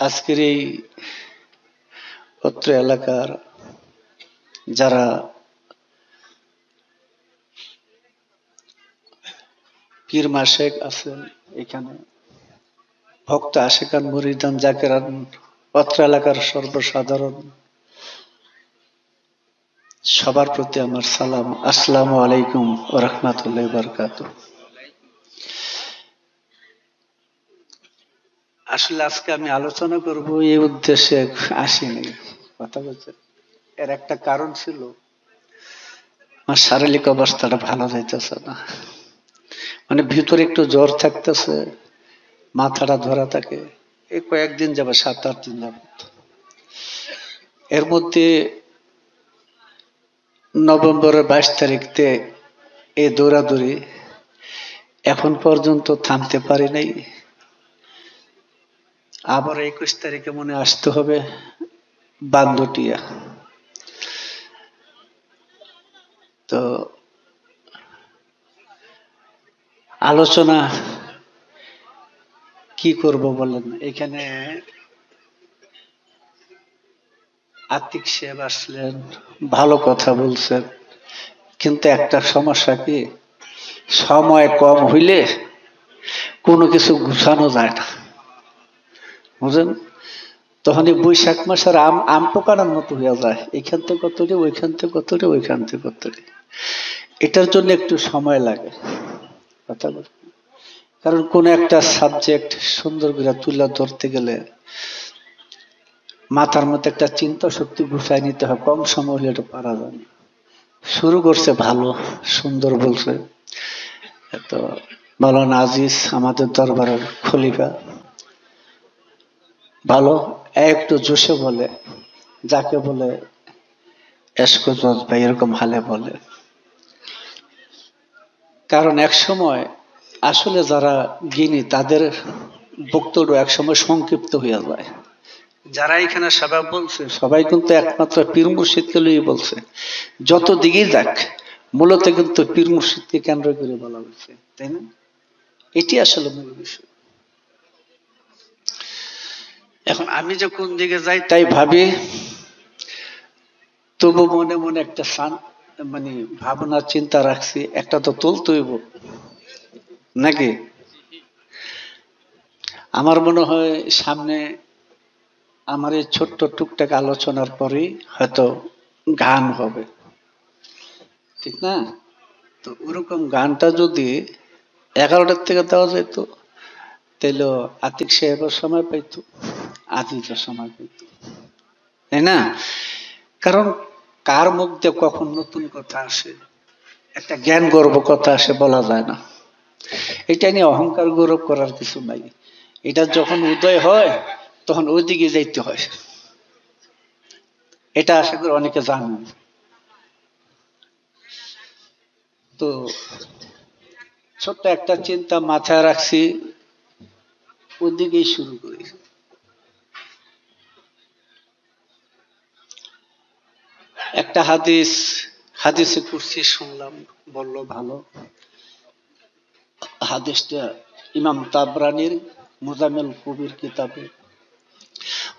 আজকের এই অত্র এলাকার যারা পীর মাশেক আছেন, এখানে ভক্ত আশেকান মুরিদান জাকেরান, অত্র এলাকার সর্বসাধারণ সবার প্রতি আমার সালাম। আসসালামু আলাইকুম ওয়া রাহমাতুল্লাহি ওয়া বারাকাতুহু। আসলে আজকে আমি আলোচনা করব এই উদ্দেশ্যে আসিনি, কথা বলছে। এর একটা কারণ ছিল, আমার শারীরিক অবস্থাটা ভালো যাইতেছে না, মানে ভিতরে একটু জ্বর থাকতেছে, মাথাটা ধরা থাকে। এই কয়েকদিন যাবে, 7-8 দিন যাবত। এর মধ্যে নভেম্বরের 22 তারিখতে এই দৌড়াদৌড়ি এখন পর্যন্ত থামতে পারি নাই। আবার 21 তারিখে মনে আসতে হবে বান্দটিয়া। তো আলোচনা কি করব বলেন? এখানে আতিক সাহেব আসলেন, ভালো কথা বলছেন, কিন্তু একটা সমস্যা কি, সময় কম হইলে কোনো কিছু গুছানো যায় না, বুঝলেন? তখন এই বৈশাখ মাসের আম আম পোকানোর মতো হয়ে যায়, এখান থেকে কতটি, ওইখান থেকে কতটি, ওইখান থেকে কতটি। এটার জন্য একটু সময় লাগে, কথা বল। কারণ কোন একটা সাবজেক্ট সুন্দর করে তুলে ধরতে গেলে মাথার মধ্যে একটা চিন্তা শক্তি গুছাই নিতে হয়, কম সময় হলে এটা পারা যায় না। শুরু করছে ভালো, সুন্দর বলছে। তো মাওলানা আজিজ আমাদের দরবারের খলিফা ভালো, একটু জোশে বলে, যাকে বলে এসকো জজ ভাই, এরকম হালে বলে। কারণ এক সময় আসলে যারা জ্ঞানী তাদের বক্তব্য এক সময় সংক্ষিপ্ত হয়ে যায়। যারা এখানে সবাই বলছে, সবাই কিন্তু একমাত্র পীর মুর্শিদকে লইয়ে বলছে। যত দিকে যাক, মূলত কিন্তু পীর মুর্শিদকে কেন্দ্র করে বলা হয়েছে, তাই না? এটি আসলে মূল বিষয়। এখন আমি যে কোন দিকে যাই তাই ভাবি, তবু মনে মনে একটা মানে ভাবনা চিন্তা রাখছি, একটা তো তুলতেইব নাকি। আমার মনে হয় সামনে আমার এই ছোট্ট টুকটাক আলোচনার পরেই হয়তো গান হবে, ঠিক না? তো ওরকম গানটা যদি 11টার থেকে দেওয়া যেত, তাহলে আতিক সাহেবের সময় পাইতো, আজিজের সময় পাইতো, তাই না? কারণ কার মুখ দিয়ে কখন নতুন কথা আসে, একটা জ্ঞান গর্ব কথা আসে বলা যায় না। এটা নিয়ে অহংকার গৌরব করার কিছু নাই। এটা যখন উদয় হয় তখন ওই দিকে যাইতে হয়, এটা আশা করি অনেকে জানেন। তো ছোট্ট একটা চিন্তা মাথায় রাখছি, ওদিকেই শুরু করি। একটা হাদিসে কুরসি শুনলাম, বলল ভালো। হাদিসটা ইমাম তাবরানির মুজাম্মেল কবির কিতাবে,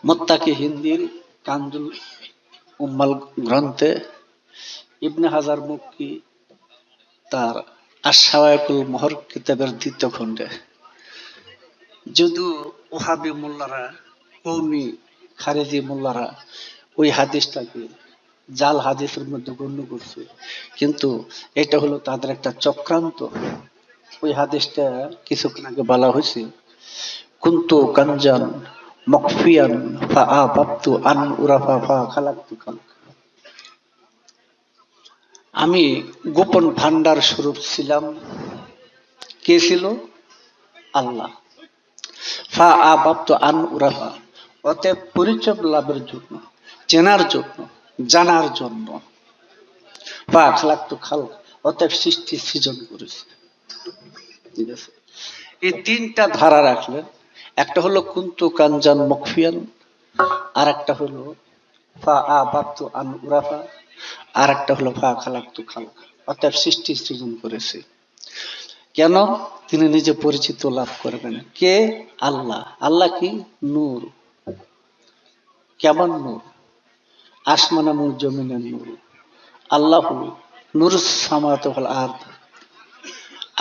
মুত্তাকি হিন্দির কানজুল উম্মাল গ্রন্থে, ইবনে হাজার মক্কি তার আশ-শাওয়াইকুল মুহর কিতাবের 2য় খণ্ডে। যদিও ওহাবি মোল্লারা, কওমি খারেজি মোল্লারা ওই হাদিসটাকে জাল হাদিসের মধ্যে গণ্য করছে, কিন্তু এটা হলো তাদের একটা চক্রান্ত। ওই হাদিসটা কিছুক্ষণ আগে বলা হয়েছে, কুনতু কানজান মকফিয়ান ফাআবাবতু আন উরাফা ফাখালাকতু খালক। আমি গোপন ভান্ডার স্বরূপ ছিলাম। কে ছিল? আল্লাহ। ফাআবাবতু আন উরাফা, অতএব পরিচয় লাভের জন্য, চেনার জন্য, জানার জন্য, ফাখালাকতু খালক, অতএব সৃষ্টি সৃজন করেছে। ঠিক আছে? এই 3টা ধারা রাখলেন। একটা হলো কুনতু কানজান মকফিয়ান, আর একটা হলো ফাআবাবতু আন উরাফা, আর একটা হলো ফাখালাকতু খালক, অতএব সৃষ্টি সৃজন করেছে। কেন? তিনি নিজে পরিচিত লাভ করবেন। কে? আল্লাহ। আল্লাহ কি? নূর। কেমন নূর? আসমান এবং জমিনের নূর। আল্লাহ নূর সামাওয়াতি ওয়াল আরদ,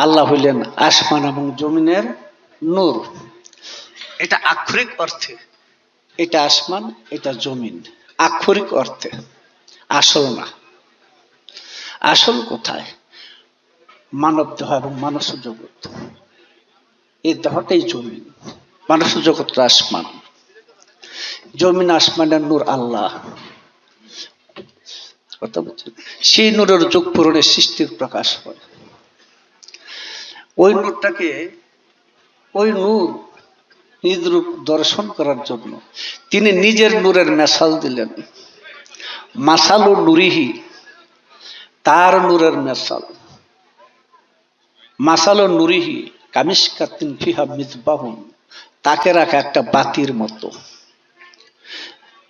আল্লাহ হইলেন আসমান এবং জমিনের নূর। এটা আক্ষরিক অর্থে, এটা আসমান, এটা জমিন, আক্ষরিক অর্থে, আসল না। আসল কোথায়? মানব দেহ এবং মানুষ জগৎ, এই দেহটাই জমিন, মানুষ জগৎটা আসমান। জমিন আসমানের নূর আল্লাহ, কথা বলছেন। সেই নূরের যুগ পূরণে সৃষ্টির প্রকাশ হয়। ওই নূরটাকে, ওই নূর নিজ রূপ দর্শন করার জন্য তিনি নিজের নূরের মেসাল দিলেন। মাসালু নূরিহি, তার নূরের মেসাল। মাসালু নূরিহি কামিশকাতিন ফিহা মিসবাহুন, তাকে রাখা একটা বাতির মতো।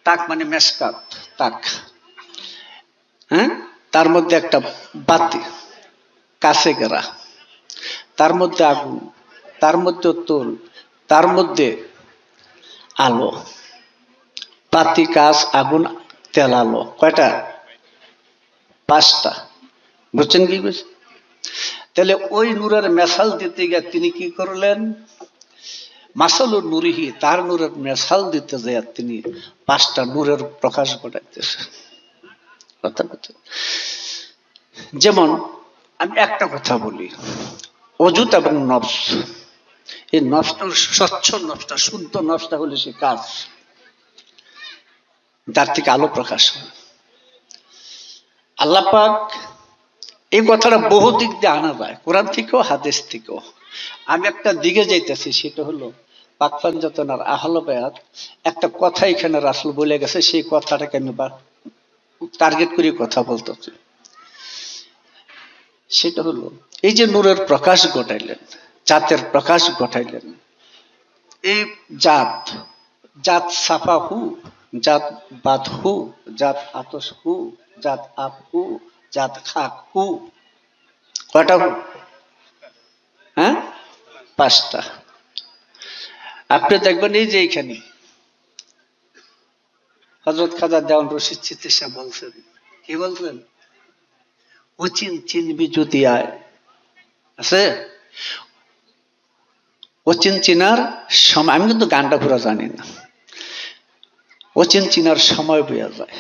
তাক মানে মেশকাত, তাক, হ্যাঁ, তার মধ্যে একটা বাতি, কাছে গেরা, তার মধ্যে আগুন, তার মধ্যে তোল, তার মধ্যে আলো। বাতি, কাঁচ, আগুন, তেল, আলো, কয়টা? পাঁচটা। বুঝছেন কি বুঝছেন? তাহলে ওই নূরের মেসাল দিতে গিয়ে তিনি কি করলেন? মাসালু নূরিহি, তার নূরের মেসাল দিতে যায় তিনি পাঁচটা নূরের প্রকাশ ঘটাইতেছে। কথা বলছেন। যেমন আমি একটা কথা বলি, অজুত এবং নফস, এই নফসটা স্বচ্ছ, নফসটা শুদ্ধ, নফসটা হলে সে কাজ, যার থেকে আলো প্রকাশ হয়। আল্লাহ পাক এই কথাটা বহু দিক দিয়ে আনা যায়, কোরআন থেকেও হাদিস থেকেও। আমি একটা দিকে যাইতেছি, সেটা হলো পাক পাঞ্জাতনার আহলে বায়াত একটা কথা এখানে রাসূল বলে গেছে, সেই কথাটাকে আমি টার্গেট করে কথা বলতেছি। সেটা হলো এই যে নূরের প্রকাশ ঘটাইলেন, জাতের প্রকাশ ঘটাইলেন, এই জাত, জাত সাফা হু, জাত বাদ হু, জাত আতস হু, জাত আপ হু, জাত খাক হু। কয়টা হু? হ্যাঁ, পাঁচটা। আপনি দেখবেন এই যে এইখানে হযরত খাজা দেওয়ান রশিদ চিশতি সাহেব বলছেন, কি বলছেন? অচিন চিনবি যদি আয়, আছে অচিন চিনার সময়। আমি কিন্তু গানটা পুরো জানি না। অচিন চিনার সময় বইয়া যায়।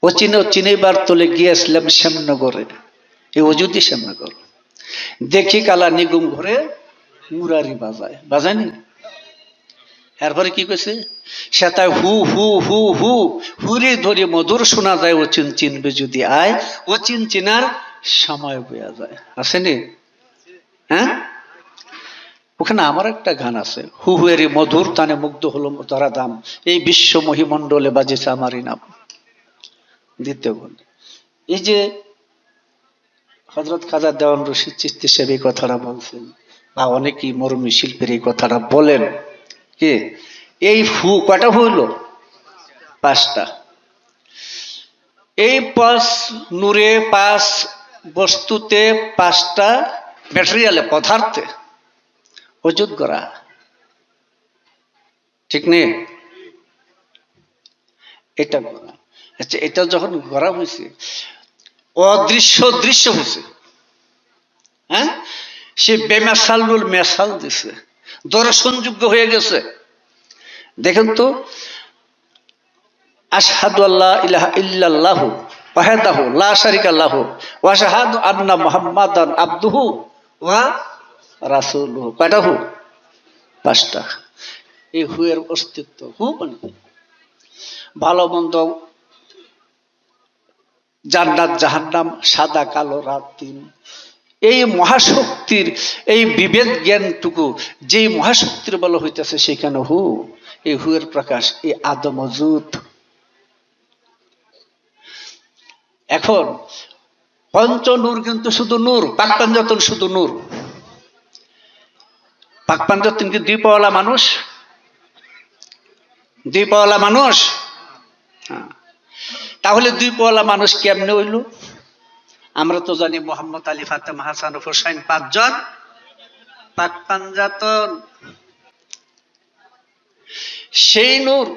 অচিন চিনিবার তলে গিয়েছিলাম শ্যামনগরে, এই অযোধ্যা শ্যামনগর, দেখি কালা নিগুম ঘরে মুরারি বাজায়, বাজায়নি? এরপরে কি কইছে? সেটাই হু হু হু হু হুরে ধরে মধুর শোনা যায়, অচিন চিনবে যদি আয়, অচিন চিনার সময় বইয়া যায়। আসেনি? হ্যাঁ, ওখানে আমার একটা গান আছে, হু হুয়েরি মধুর তানে মুগ্ধ হলো তারা দাম, এই বিশ্ব মহিমণ্ডলে বাজেছে আমারই নাম। দ্বিতীয় গান। এই যে হযরত খাজা দেওয়ান রশিদ চিশতি সাহেব এই কথাটা বলছেন, বা অনেকেই মরমী শিল্পীর এই কথাটা বলেন, কি এই হু কয়টা হইল? পাঁচটা। এই পাঁচ নূরে, পাঁচ বস্তুতে, পাঁচটা ম্যাটেরিয়ালে, পদার্থে অজুত করা, ঠিক নেই? এটা করা। আচ্ছা, এটা যখন করা হয়েছে, অদৃশ্য দৃশ্য হয়েছে, হ্যাঁ, সে বেমেসালুল মেসাল দিছে, দর্শনযোগ্য হয়ে গেছে। দেখেন তো, আশহাদু আল্লা ইলাহা ইল্লাল্লাহু ওয়াহদাহু লা শারীকা লাহু ওয়া আশহাদু আন্না মুহাম্মাদান আবদুহু ওয়া রাসূলুহু। কয়টা হু? পাঁচটা। এই হু এর অস্তিত্ব, হু মানে ভালো মন্দ, জান্নাত জাহান্নাম, সাদা কালো, রাত দিন, এই মহাশক্তির এই বিবেক জ্ঞানটুকু যেই মহাশক্তির বলা হইতেছে, সেখানে হু, এই হু এর প্রকাশ, এই আদম মজুদ। এখন পঞ্চ নূর কিন্তু শুধু নূর, পাক পাঞ্জাতন শুধু নূর। পাক পাঞ্জাতন কি দুই পাওয়ালা মানুষ? দুই পাওয়ালা মানুষ। তাহলে দুই পাওয়ালা মানুষ কেমনে হইল? আমরা তো জানি মোহাম্মদ আলী, ফাতেমা, হাসান, হোসাইন, পাঁচজন পাক পাঞ্জাতন। সেই নূর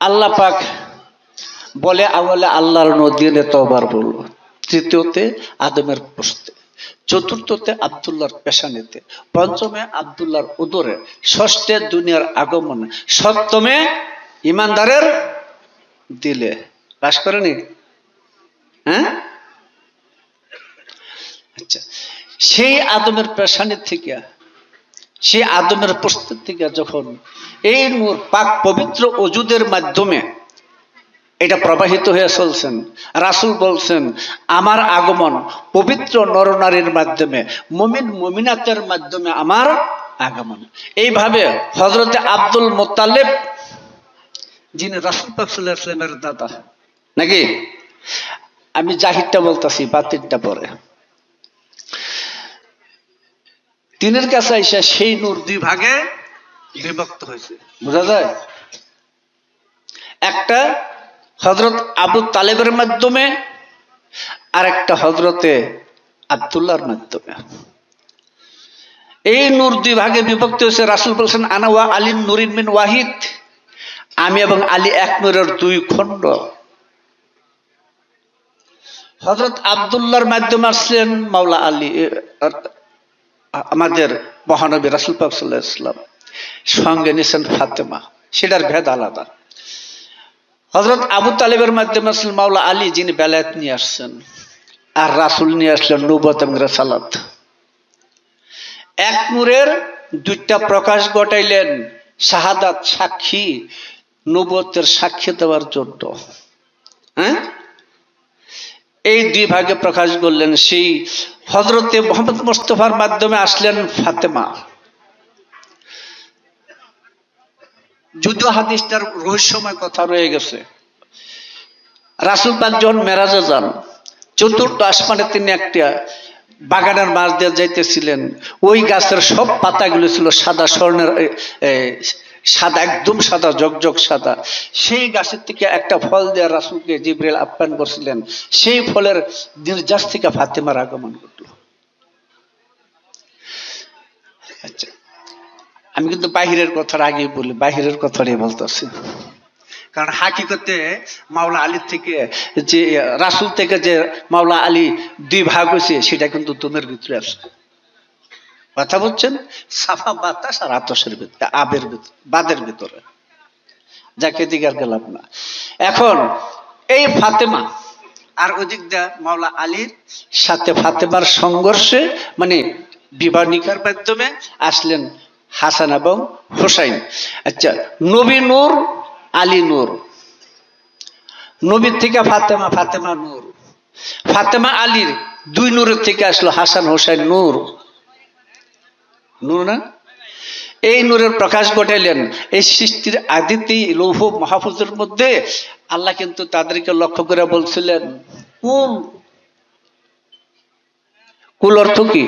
আল্লাহ পাক বলে আওয়ালে আল্লাহর নদীনে তওবার বলল, তৃতীয়তে আদমের প্রস্তে, চতুর্থতে আব্দুল্লাহর পেশানিতে, পঞ্চমে আব্দুল্লাহর উদরে, ষষ্ঠে দুনিয়ার আগমনে, সপ্তমে ইমানদারের দিলে। পাস করেনি? হ্যাঁ, আচ্ছা। সেই আদমের পেশানি থেকে, সেই আদমের প্রস্তুত থেকে যখন এই নূর পাক পবিত্র ওজুদের মাধ্যমে এটা প্রবাহিত হয়ে চলছেন, রাসূল বলছেন আমার আগমন পবিত্র নরনারীর মাধ্যমে, মুমিন মুমিনাতের মাধ্যমে আমার আগমন। এইভাবে হযরতে আব্দুল মুত্তালিব, যিনি রাসূল পাক সাল্লাল্লাহু আলাইহি ওয়াসাল্লামের দাদা, নাকি? আমি জাহিরটা বলতেছি, বাতিলটা পরে। তিনের কাছে এসে সেই নূর দুই ভাগে বিভক্ত হয়েছে, বোঝা যায়? একটা হযরত আবু তালেবের মাধ্যমে, আর একটা হযরতে আব্দুল্লাহর মাধ্যমে। এই নূর দুই ভাগে বিভক্ত হয়েছে। রাসূল বলছেন আনা ওয়া আলী নূরিন মিন ওয়াহিদ, আমি এবং আলী এক নূরের দুই খণ্ড। হযরত আব্দুল্লাহর মাধ্যমে আসলেন মাওলা আলী, আমাদের মহানবী রাসূল পাক সাল্লাল্লাহু আলাইহি ওয়াসাল্লাম, সঙ্গে নিয়েছেন ফাতেমা, সেটার ভেদ আলাদা। হযরত আবু তালেবের মাধ্যমে আসলেন মাওলা আলী, যিনি বেলায়েত নিয়ে আসছেন, আর রাসূল নিয়ে আসলেন নবুয়ত এবং রিসালাত। এক নূরের দুইটা প্রকাশ ঘটাইলেন, শাহাদাত সাক্ষী, নবুয়তের সাক্ষী দেওয়ার জন্য। হ্যাঁ, এই দুই ভাগে প্রকাশ করলেন। সেই হযরতে মুহাম্মদ মুস্তাফার মাধ্যমে আসলেন ফাতেমা। যদিও হাদিসটার রহস্যময় কথা রয়ে গেছে। রাসূল পাক যখন মেরাজে যান, চতুর্থ আসমানে তিনি একটা বাগানের মাঝ দিয়ে যাইতেছিলেন, ওই গাছের সব পাতাগুলো ছিল সাদা স্বর্ণের, সাদা, একদম সাদা, জকজক সাদা। সেই গাছের থেকে একটা ফল দিয়ে রাসূলকে জিবরাইল আপ্যায়ন করছিলেন। সেই ফলের নির্যাস থেকে ফাতেমার আগমন ঘটল। আচ্ছা, আমি কিন্তু বাহিরের কথার আগেই বলি, বাহিরের কথাটাই বলতেছি, কারণ হাকিকতে মাওলা আলীর থেকে, যে রাসূল থেকে যে মাওলা আলী দুই ভাগ হয়েছে, সেটা কিন্তু তোমার ভিতরে আছে। কথা বলছেন, সাফা বাতাস আর আতসের ভিতরে, আবের ভিতরে, বাদের ভিতরে, যাকে দিকে আর গেলাম না। এখন এই ফাতেমা আর ওদিক দিয়ে মাওলা আলীর সাথে ফাতেমার সংঘর্ষে, মানে বিবাহ নিকার মাধ্যমে আসলেন হাসান এবং হুসাইন। আচ্ছা, নবী নূর, আলী নূর। নবীর থেকে ফাতেমা, ফাতেমা নূর। ফাতেমা আলীর দুই নূরের থেকে আসলো হাসান হুসাইন নূর। নূর না? এই নূরের প্রকাশ ঘটাইলেন। এই সৃষ্টির আদিতেই লৌহ মাহফুজের মধ্যে আল্লাহ কিন্তু তাদেরকে লক্ষ্য করে বলছিলেন কুল। কুল অর্থ কি?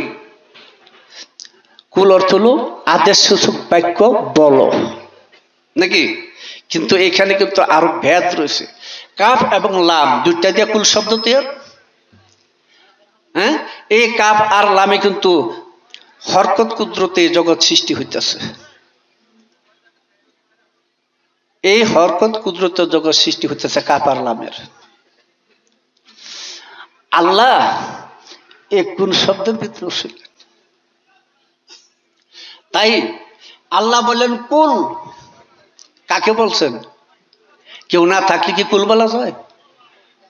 কুল অর্থ হলো আদেশ সূচক বাক্য, বলো, নাকি? কিন্তু এখানে কিন্তু আরো ভেদ রয়েছে। কাফ এবং লাম দুইটা দিয়ে কুল শব্দ তৈরি। হ্যাঁ, এই কাফ আর লামে কিন্তু হরকত কুদরতে জগৎ সৃষ্টি হইতেছে। এই হরকত কুদরতে জগৎ সৃষ্টি হইতেছে কাফ আর লামের। আল্লাহ এই কোন শব্দের ভিতরে ছিলেন। তাই আল্লাহ বললেন কুল। কাকে বলছেন? কেউ না থাকলে কি কুল বলা যায়?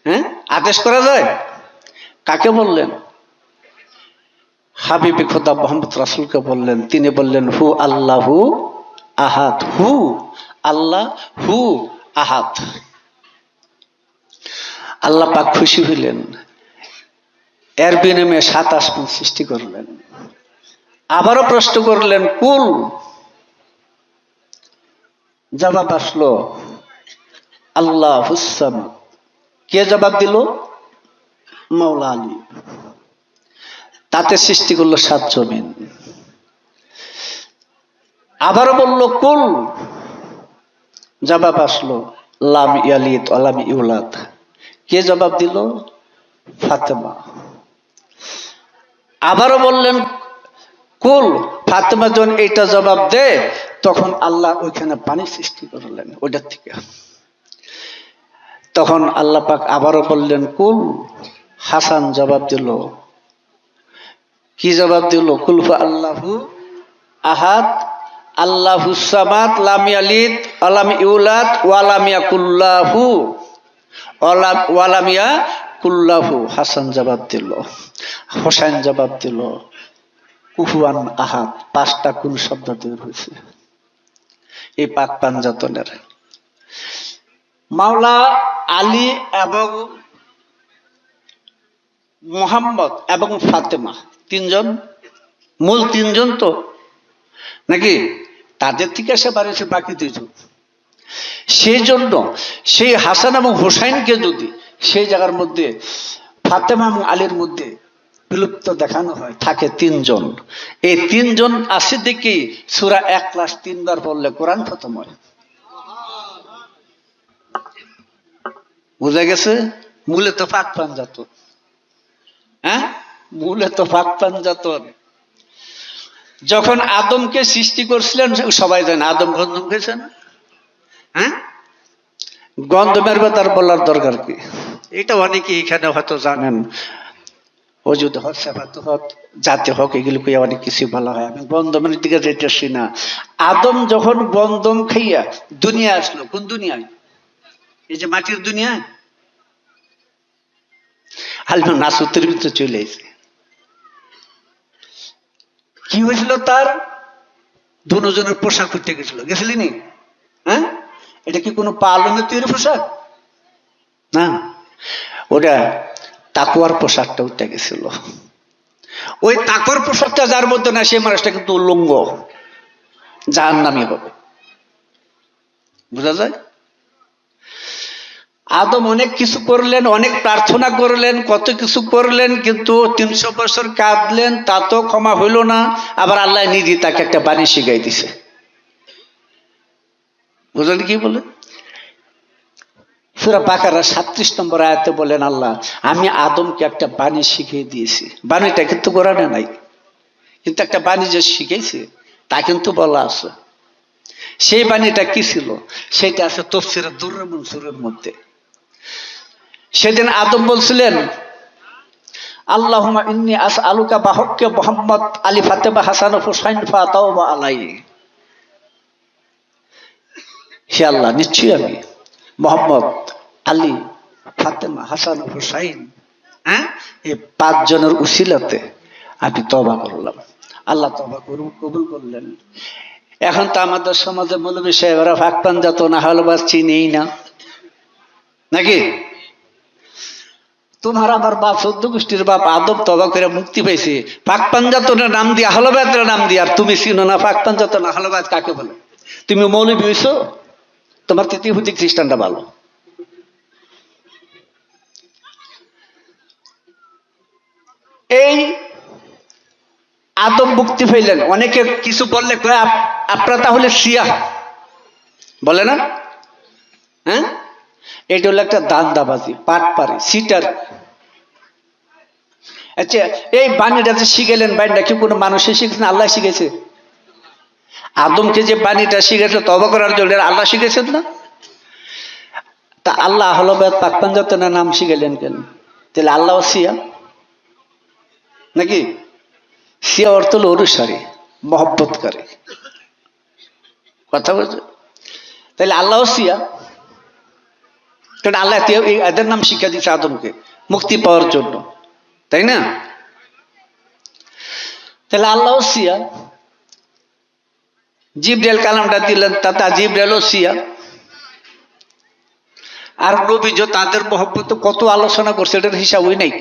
হ্যাঁ, আদেশ করা যায়? কাকে বললেন? হাবিবে খোদা মোহাম্মদ রাসূলকে বললেন। তিনি বললেন হু আল্লাহু আহাদ, হু আল্লাহ, হু আহাদ। আল্লাহ পাক খুশি হইলেন, এর বিনিময়ে ৭ আসমান সৃষ্টি করলেন। আবারও প্রশ্ন করলেন কুল। জবাব আসলো আল্লাহুস সামাদ। কে জবাব দিল? মাওলা আলী। তাতে সৃষ্টি করলো ৭ জমিন। আবারও বলল কুল। জবাব আসলো লাম ইয়ালিদ ওয়া লাম ইউলাদ। কে জবাব দিল? ফাতেমা। আবারও বললেন কুল। ফাতেমা যখন এইটা জবাব দেয়, তখন আল্লাহ ওইখানে পানি সৃষ্টি করলেন ওইটার থেকে। তখন আল্লাহ পাক আবারও বললেন কুল। হাসান জবাব দিল, কি জবাব দিল? কুল হু আল্লাহু আহাদ আল্লাহু সামাদ লাম ইয়ালিদ ওয়া লাম ইউলাদ ওয়া লাম ইয়াকুল লাহু ওয়া লাম ইয়াকুল লাহু। হাসান জবাব দিল, হোসেন জবাব দিল কুফুয়ান আহাদ। 5টা কুল শব্দ তৈরি হয়েছে এই পাক পাঞ্জাতনের। মাওলা আলী এবং মুহাম্মদ এবং ফাতেমা 3 জন, মূল 3 জন তো নাকি, তাদের থেকে এসে বাড়িয়েছে বাকি 2 জন। সেই জন্য সেই হাসান এবং হুসাইনকে যদি সেই জায়গার মধ্যে ফাতেমা এবং আলীর মধ্যে বিলুপ্ত দেখানো হয়, থাকে 3 জন। এই 3 জন আসে দেখি সূরা ইখলাস 3 বার পড়লে কোরআন খতম হয়। বুঝা গেছে? মূলে তো পাক পাঞ্জাতন, হ্যাঁ, মূলে তো পাক পাঞ্জাতন। যখন আদমকে সৃষ্টি করছিলেন সবাই জানে আদম গন্ধম খেয়েছে না? হ্যাঁ, গন্ধমের ব্যাপার বলার দরকার কি? এটা অনেকে এখানে হয়তো জানেন। ও যদি হক সেফাত হক জাতি হক এগুলোকে অনেক কিছু বলা হয়। আমি গন্ধমের দিকে যেতেছি না। আদম যখন গন্ধম খাইয়া দুনিয়া আসলো, কোন দুনিয়ায়? এই যে মাটির দুনিয়া, আল্লাহ নাসুতের ভিতরে চলে এসে কি হয়েছিল? তার দুজনের পোশাক উঠতে গেছিল, গেছিলি নি? হ্যাঁ, এটা কি কোনো পালনের তৈরি পোশাক না, ওটা তাকুয়ার পোশাকটা উঠতে গেছিল। ওই তাকুয়ার পোশাকটা যার মধ্যে না, সে মানুষটা কিন্তু উল্লঙ্গ, জাহান্নামী হবে। বোঝা যায়? আদম অনেক কিছু করলেন, অনেক প্রার্থনা করলেন, কত কিছু করলেন, কিন্তু 300 বছর কাঁদলেন, তা তো ক্ষমা হইল না। আবার আল্লাহ নিজে তাকে একটা বাণী শিখাই দিছে। বুঝলেন কি বলে? সূরা বাকারা 37 নম্বর আয়াতে বলেন আল্লাহ, আমি আদমকে একটা বাণী শিখিয়ে দিয়েছি। বাণীটা কিন্তু কোরআনে নাই, কিন্তু একটা বাণী যে শিখেছে তা কিন্তু বলা আছে। সেই বাণীটা কি ছিল? সেটা আছে তাফসীরে দুররে মনসুরের মধ্যে। সেদিন আদম বলছিলেন আল্লাহুম্মা ইন্নী আসআলুকা বিহাক্কি মুহাম্মদ আলী ফাতেমা হাসান হুসাইন ফাতাওবা আলাইহি। হে আল্লাহ, নিশ্চয়ই আমি মুহাম্মদ আলী ফাতেমা হাসান হুসাইন, হ্যাঁ, এই 5 জনের উসিলাতে আমি তওবা করলাম। আল্লাহ তওবা কবুল করলেন। এখন তো আমাদের সমাজে মৌলবী সাহেবরা পাক পাঞ্জাতন আহলবাস চিনেই না, নাকি? তোমার আমার বাপ 14 গোষ্ঠীর বাপ আদম তওবা করে মুক্তি পাইছে পাক পাঞ্জাতনের নাম দিয়ে, আহলবাদের নাম দিয়ে, আর তুমি চিনো না পাক পাঞ্জাতন আহলবাদ কাকে বলে? তুমি মৌলবী হইছো? তোমার তো ইহুদি খ্রিস্টানটা ভালো। এই আদম মুক্তি পাইলেন, অনেকে কিছু বললে আপনারা তাহলে শিয়া বলে না? হ্যাঁ, এটা হলো একটা দান্দাবাজি, পাটপাড়ি, সিটার। আচ্ছা, এই বাণীটা যে শিখেলেন, বাণীটা কি কোনো মানুষে শিখেছেন? আল্লাহ শিখেছে। আদমকে যে বাণীটা শিখেছে তওবা করার জন্য, আল্লাহ শিখেছেন না? তা আল্লাহ আহলবাদ পাক পাঞ্জাতনের নাম শিখেলেন কেন? তাহলে আল্লাহ শিয়া নাকি? শিয়া অর্থ হলো অনুসারী, মহব্বতকারী। কথা বলছে? তাহলে আল্লাহ শিয়া, কারণ আল্লাহ এদের নাম শিক্ষা দিচ্ছে আদমকে মুক্তি পাওয়ার জন্য, তাই না? তাহলে আল্লাহ শিয়া। জিবরাইল কালামটা দিলেন, তাতা জিবরাইলও শিয়া। আর নবী যে তাদের মহব্বত কত আলোচনা করছে, এটার হিসাবই নাই।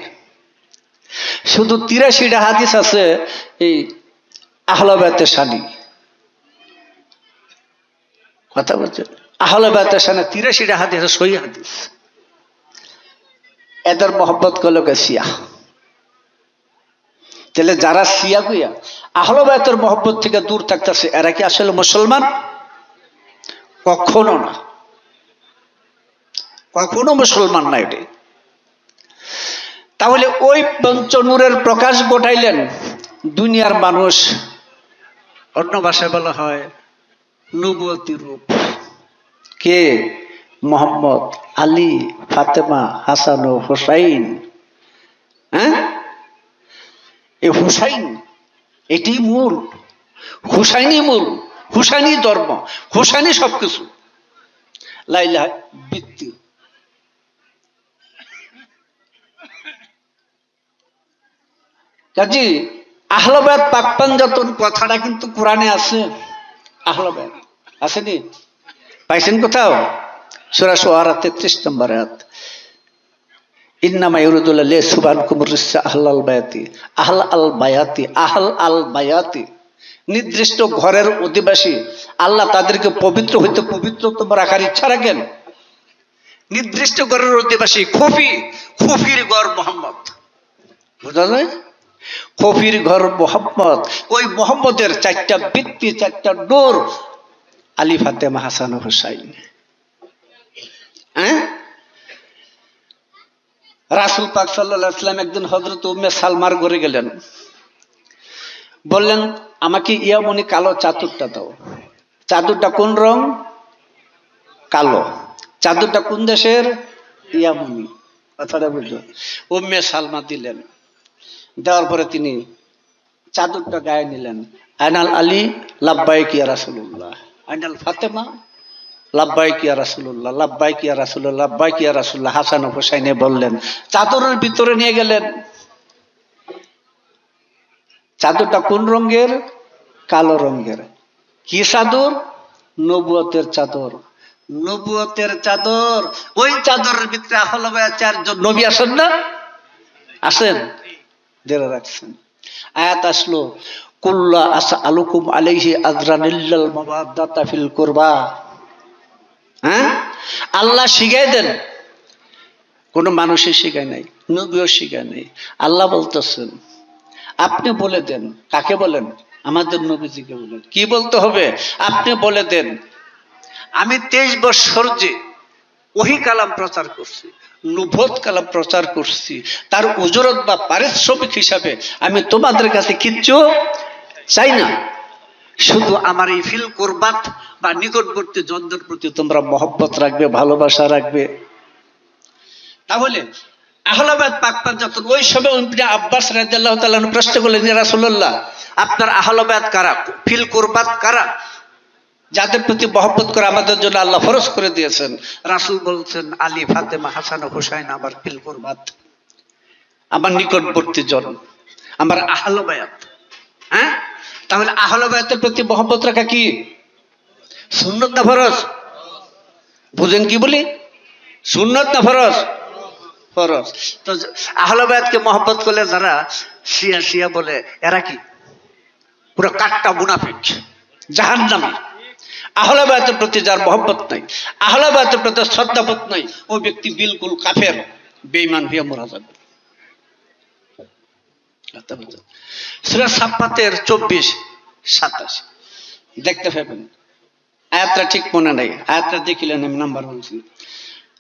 শুধু 83টা হাদিস আছে এই আহলে বাইতের শানে। কথা বলছে? আহলে বাইতের শানে 83টা হাদিস আছে, সহিহ হাদিস। এদের মহব্বত করলো কে? শিয়া। তাহলে যারা শিয়া গুয়া আহলে বাইতের মহব্বত থেকে দূর থাকতেছে, এরা কি আসলে মুসলমান? কখনো না, কখনো মুসলমান না এটা। তাহলে ওই পঞ্চনূরের প্রকাশ ঘটাইলেন দুনিয়ার মানুষ, অন্য ভাষায় বলা হয় নবুয়তি রূপ। কে? মোহাম্মদ, আলী, ফাতেমা, হাসান ও হুসাইন। হ্যাঁ, এই হুসাইন এটি মূল, হুসাইনি মূল, হুসাইনি ধর্ম, হুসাইনি সবকিছু। লাইলা বৃত্তি। কাজী আহলে বায়াত পাক পাঞ্জাতন কথাটা কিন্তু কোরআনে আছে। আহলে বায়াত আসেনি? পাইছেন কোথাও? সূরা শুআরা 33 নম্বর আয়াত। ইন্নামা ইউরিদুল্লাহ লিয়াসুবহানাকুম রিসা আহলাল বায়াতি, আহল আল বায়াতি, আহল আল বায়াতি, নির্দিষ্ট ঘরের অধিবাসী আল্লাহ তাদেরকে পবিত্র হইতে পবিত্রতম রাখার ইচ্ছা রাখেন। নির্দিষ্ট ঘরের অধিবাসী খফি, খফির ঘর মোহাম্মদ, বুঝা যায়? খফির ঘর মোহাম্মদ, ওই মোহাম্মদের 4টা বৃত্তি, 4টা ডোর, আলী, ফাতেমা, হাসান ও হুসাইন। হ্যাঁ, রাসূল পাক সাল্লাল্লাহু আলাইহি ওয়াসাল্লাম একদিন হযরত উম্মে সালমার ঘরে গেলেন, বললেন আমাকে ইয়ামনি কালো চাদরটা দাও। চাদরটা কোন রং? কালো। চাদরটা কোন দেশের? ইয়ামনি। কথাটা বুঝলো? উম্মে সালমা দিলেন। দেওয়ার পরে তিনি চাদরটা গায়ে নিলেন। আইনাল আলী, লাব্বাইক ইয়া রাসূলুল্লাহ। আইনাল ফাতেমা, লাব্বাইক ইয়া রাসূলুল্লাহ, লাব্বাইক ইয়া রাসূলুল্লাহ, লাব্বাইক ইয়া রাসূলুল্লাহ। হাসান ও হুসাইনে বললেন, চাদরের ভিতরে নিয়ে গেলেন। চাদরটা কোন রঙের? কালো রঙের। কি চাদর? নবুয়তের চাদর। নবুয়তের চাদর। ওই চাদরের ভিতরে আহলে বায়াত 4 জন নবী আছেন না? আছেন, ধরে রাখছেন। আয়াত আসলো, কুল্লা আসআলুকুম আলাইহি আজরান ইল্লাল মাওয়াদ্দাতা ফিল কুরবা। হ্যাঁ, আল্লাহ শিখাই দেন, কোন মানুষই শিখায় নাই, নবীও শিখায় নাই। আল্লাহ বলতেছেন আপনি বলে দেন। কাকে বলেন? আমাদের নবীজিকে বলেন। কি বলতে হবে? আপনি বলে দেন আমি 23 বছর যে ওহী কালাম প্রচার করছি, নবুয়ত কালাম প্রচার করছি, তার উজরত বা পারিশ্রমিক হিসাবে আমি তোমাদের কাছে কিচ্ছু চাই না। শুধু আমার এই ফিল কুরবাত বা নিকটবর্তী জনদের প্রতি তোমরা মহব্বত রাখবে, ভালোবাসা রাখবে। তাহলে আহলে বায়াত পাক পাঞ্জাতন ওই সময় ইবনে আব্বাস রাদিয়াল্লাহু তাআলা প্রশ্ন করলেন, ইয়া রাসূলুল্লাহ আপনার আহলে বায়াত কারা? ফিল কুরবাত কারা? যাদের প্রতি মহব্বত করে আমাদের জন্য আল্লাহ ফরজ করে দিয়েছেন। রাসূল বলছেন আলী, ফাতেমা, হাসান ও হুসাইন আমার ফিল কুরবাত, আমার নিকটবর্তী জন, আমার আহলে বায়াত। হ্যাঁ, তাহলে আহলে বায়াতের প্রতি মহব্বত রাখা কি সুন্নাত না ফরজ? বুঝেন কি বলি? সুন্নাত না ফরজ? ফরজ। তো আহলে বায়াতকে মহব্বত করলে যারা শিয়া শিয়া বলে, এরা কি পুরো কাট্টা মুনাফিক, জাহান্নামী। আহলে বায়াতের প্রতি যার মহব্বত নাই, আহলে বায়াতের প্রতি শ্রদ্ধাবোধ নাই, ওই ব্যক্তি বিলকুল কাফের, বেঈমান হয়ে মারা যাবে। সূরা সাফফাতের 24-27 দেখতে পাবেন। আয়াতটা ঠিক মনে নাই, আয়াতটা দেখিলেন আমি নাম্বার বলছি।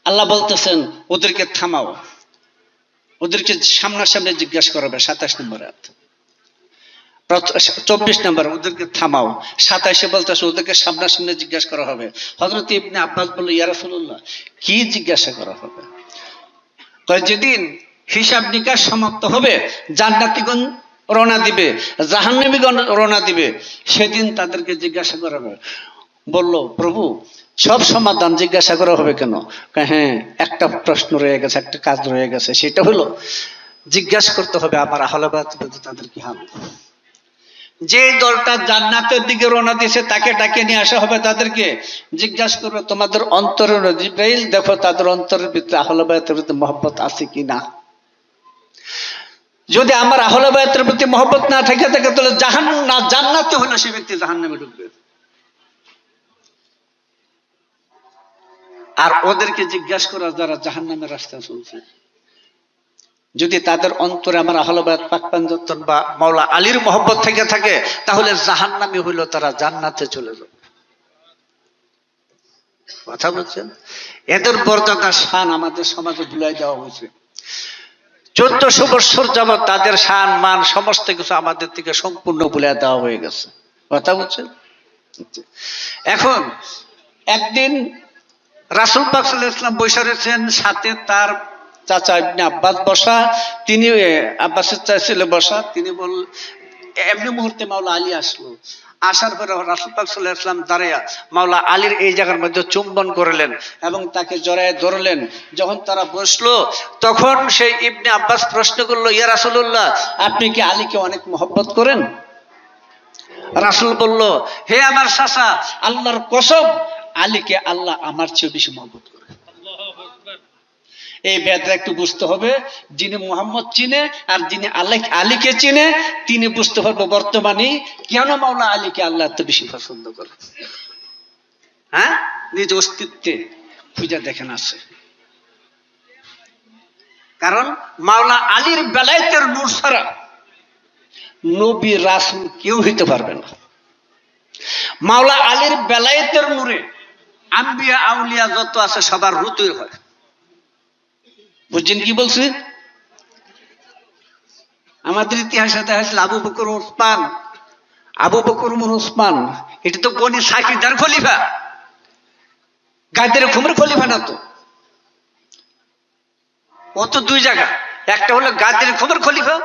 আল্লাহ বলতেছেন ওদেরকে থামাও, ওদেরকে সামনাসামনি জিজ্ঞাসা করবে। 27 নম্বর আয়াত। 24 নম্বর ওদেরকে থামাও। 27 বলতেছে ওদেরকে সামনাসামনি জিজ্ঞাসা করা হবে। হযরত ইবনে আব্বাস বলল, ইয়া রাসূলুল্লাহ কি জিজ্ঞাসা করা হবে? কয় যেদিন হিসাব নিকাশ সমাপ্ত হবে, জান্নাতীগণ রওনা দিবে, জাহান্নামীগণ রওনা দিবে, সেদিন তাদেরকে জিজ্ঞাসা করা হবে। বলল, প্রভু সব সমাধান জিজ্ঞাসা করা হবে কেন? হ্যাঁ, একটা প্রশ্ন রয়ে গেছে, একটা কাজ রয়ে গেছে, সেটা হলো জিজ্ঞাসা করতে হবে আমার আহলে বায়াতের প্রতি তাদের কি হাল। যে দলটা জান্নাতের দিকে রওনা দিয়েছে তাকে ডাকে নিয়ে আসা হবে, তাদেরকে জিজ্ঞাসা করবে তোমাদের অন্তরের, জিবরাইল দেখো তাদের অন্তরের ভিতরে আহলে বায়াতের প্রতি মহব্বত আছে কিনা। যদি আমার আহলে বায়াতের প্রতি মহব্বত না থাকে তাহলে জান্নাতে হলো সে ব্যক্তি জাহান্নামে ঢুকবে। আর ওদেরকে জিজ্ঞাসা করা যারা জাহান্নামের রাস্তা চলছে, যদি তাদের অন্তরে আমার আহলে বায়াত পাক পাঞ্জাতন বা মাওলা আলীর মহব্বত থেকে থাকে, তাহলে জাহান্নামী হইল তারা জান্নাতে চলে যাবে। কথা বলছেন? এদের মর্যাদা শান আমাদের সমাজে ভুলাই দেওয়া হয়েছে। 1400 বছর যাবৎ তাদের শান মান সমস্ত কিছু আমাদের থেকে সম্পূর্ণ ভুলাই দেওয়া হয়ে গেছে। কথা বলছেন? এখন একদিন রাসূল পাক সাল্লাল্লাহু আলাইহি ওয়াসাল্লাম বসে রয়েছেন, সাথে তার চাচা ইবনে আব্বাস বসা, তিনি আব্বাসের চাচা ছিল বসা, তিনি বল এমনি মুহূর্তে মাওলা আলী আসলো। আসার পরে রাসূল পাক সাল্লাল্লাহু আলাইহি ওয়াসাল্লাম দাঁড়াইয়া মাওলা আলীর এই জায়গার মধ্যে চুম্বন করলেন এবং তাকে জড়ায় ধরলেন। যখন তারা বসলো তখন সেই ইবনে আব্বাস প্রশ্ন করলো, ইয়া রাসূলুল্লাহ, আপনি কি আলীকে অনেক মহব্বত করেন? রাসূল বলল, হে আমার চাচা, আল্লাহর কসম, আলীকে আল্লাহ আমার চেয়ে বেশি মহব্বত করে। এই ভেদটা একটু বুঝতে হবে। যিনি মুহাম্মদ চিনে আর যিনি আলীকে চিনে তিনি বুঝতে পারবো বর্তমানে কেন মাওলা আলীকে আল্লাহ এত বেশি পছন্দ করে। হ্যাঁ, নিজ অস্তিত্বে খুঁজে দেখেন আছে। কারণ মাওলা আলীর বেলায়েতের নূর ছাড়া নবী রাসূল কেউ হইতে পারবে না। মাওলা আলীর বেলায়েতের নূরে আম্বিয়া আউলিয়া যত আছে সবার রূহ তৈরি হয়। বুঝছেন কি বলছি? আমাদের ইতিহাসে দেখা যাচ্ছে আবু বকর ওসমান, আবু বকর ওসমান এটা তো বনি সাকিদার খলিফা, গাদের খুমের খলিফা না তো। ও তো দুই জায়গা, একটা হলো গাদের খুমের খলিফা,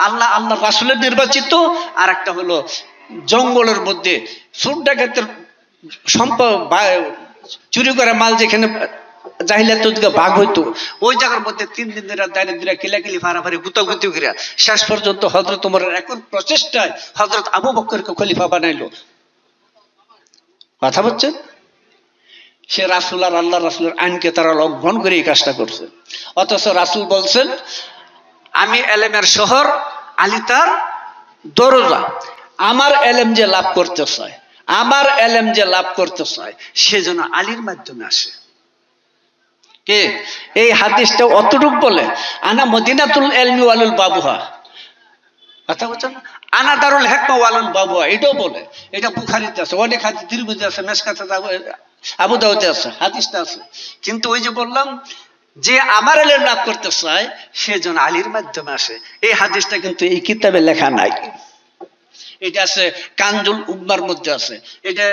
আল্লাহ রাসূলের নির্বাচিত, আর একটা হলো জঙ্গলের মধ্যে চোর ডাকাতের সম্পদ চুরি করে মাল যেখানে জাহিলিয়াতের দিকে ভাগ হইতো, ওই জায়গার মধ্যে 3 দিন ধরে দাঁড়িয়ে কিলাকিলি ফারাফারি গুতাগুতি করে শেষ পর্যন্ত হযরত ওমরের এখন প্রচেষ্টায় হযরত আবু বকরকে খলিফা বানাইলো। কথা বলছেন? সে রাসূল আর আল্লাহ রাসূলের আইনকে তারা লঙ্ঘন করে এই কাজটা করছে। অথচ রাসূল বলছেন, আমি এলেমের শহর, আলী তার দরজা। আমার এলেম যে লাভ করতে চায়, আমার এলেম যে লাভ করতে চায়, সেজন্য আলীর মাধ্যমে আসে। কে? এই হাদিসটা অতটুক বলে, আনা মদিনাতুল ইলমি ওয়ালুল বাবুহা। কথা বলছেন? আনা দারুল হিকমা ওয়ালুল বাবুহা, এটাও বলে। এটা বুখারীতে আছে, অনেক হাদিস তিরমিজিতে আছে, মেশকাতে আবু দাউদে আছে, হাদিসটা আছে। কিন্তু ওই যে বললাম, যে আমার এলেম লাভ করতে চায় সেজন্য আলীর মাধ্যমে আসে, এই হাদিসটা কিন্তু এই কিতাবে লেখা নাই। এটা আছে কানজুল উম্মার মধ্যে আছে, এটা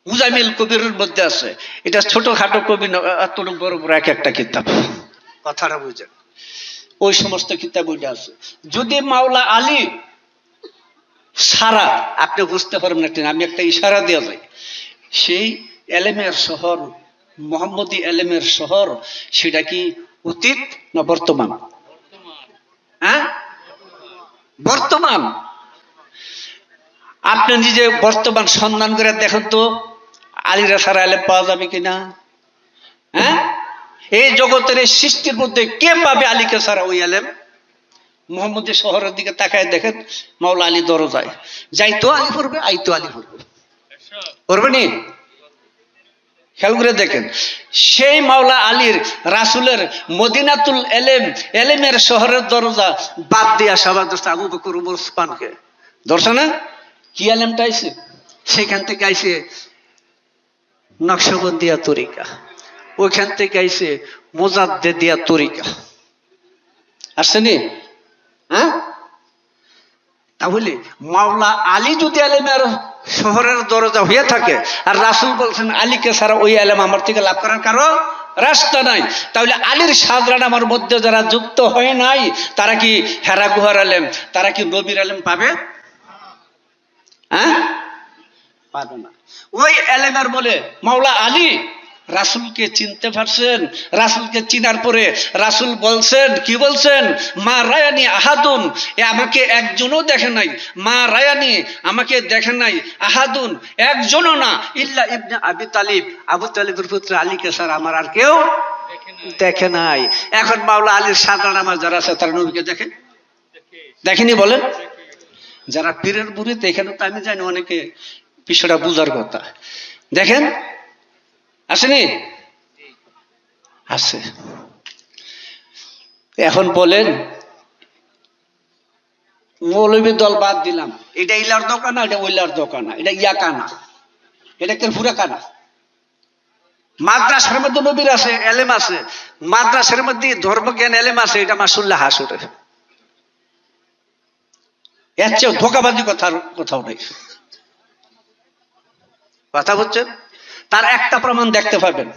মুজামিল কবিরের মধ্যে আছে, এটা ছোটখাটো কবি এতটুকু বড় বড় এক একটা কিতাব। কথাটা বুঝেন? ওই সমস্ত কিতাব ওইটা আছে। যদি মাওলা আলী সারা আপনি বুঝতে পারবেন না, আমি একটা ইশারা দেওয়া যাই, সেই এলেমের শহর, মোহাম্মদী এলেমের শহর, সেটা কি অতীত না বর্তমান? হ্যাঁ, বর্তমান। আপনি নিজে বর্তমান সন্ধান করে দেখেন তো, আলীরা সারা এলেম পাওয়া যাবে কিনা? হ্যাঁ, এই জগতের এই সৃষ্টির মধ্যে কে পাবে আলীকে সারা ওই এলেম? মোহাম্মদী শহরের দিকে তাকায় দেখেন, মাওলা আলী দরজায়, যাইতো আলী পড়বে, আইতো আলী পড়বে, পড়বে নি? খেয়াল করে দেখেন, সেই মাওলা আলীর রাসূলের মদিনাতুল এলেম, এলেমের শহরের দরজা বাদ দিয়া সবার দোস্ত আবু বকর ওমর ওসমানকে ধরছে না? কি এলেমটা আইছে? সেখান থেকে আইছে নকশবন্দিয়া তরিকা, ওইখান থেকে আইছে মুজাদ্দেদিয়া তরিকা, আসছেনি? হ্যাঁ, তাহলে মাওলা আলী যদি এলেমের শহরের দরজা হয়ে থাকে আর রাসূল বলছেন আলীকে ছাড়া ওই এলেম আমার থেকে লাভ করার কারো রাস্তা নাই, তাহলে আলীর সাজরান আমার মধ্যে যারা যুক্ত হয় নাই তারা কি হেরা গুহার এলেম, তারা কি নবীর এলেম পাবে? হ্যাঁ, পাবে না। ওই এলেমের বলে মাওলা আলী রাসূলকে চিনতে পারছেন। রাসূলকে চিনার পরে রাসূল বলছেন, কি বলছেন? মা রায়ানি আহাদুন, আমাকে একজনও দেখে নাই, মা রায়ানি আমাকে দেখে নাই, আহাদুন একজনও না, ইল্লা ইবনে আবি তালিব, আবু তালিবের পুত্র আলীকে ছাড়া আমার আর কেউ দেখে নাই। এখন মাওলা আলীর সাধারণ আমার যারা আছে তারা নবীকে দেখে? দেখেনি বলেন? যারা পীরের মুরিদ, এখানে তো আমি জানি অনেকে বিষয়টা বুঝার কথা, দেখেন আসেনি? আছে। এখন বলেন, মৌলবী দল বাদ দিলাম, এটা ইলার দোকান না, এটা ওইলার দোকান না, এটা ইয়া কানা, এটা কেন পুরা কানা। মাদ্রাসার মধ্যে নবীর আছে, এলেম আছে, মাদ্রাসার মধ্যে ধর্মজ্ঞান এলেম আছে, এটা মাসুল্লাহ হাস ওঠে। এর চেয়ে ধোকাবাজি কোথাও নেই। কথা বলছেন? তার একটা প্রমাণ দেখতে পাবেন,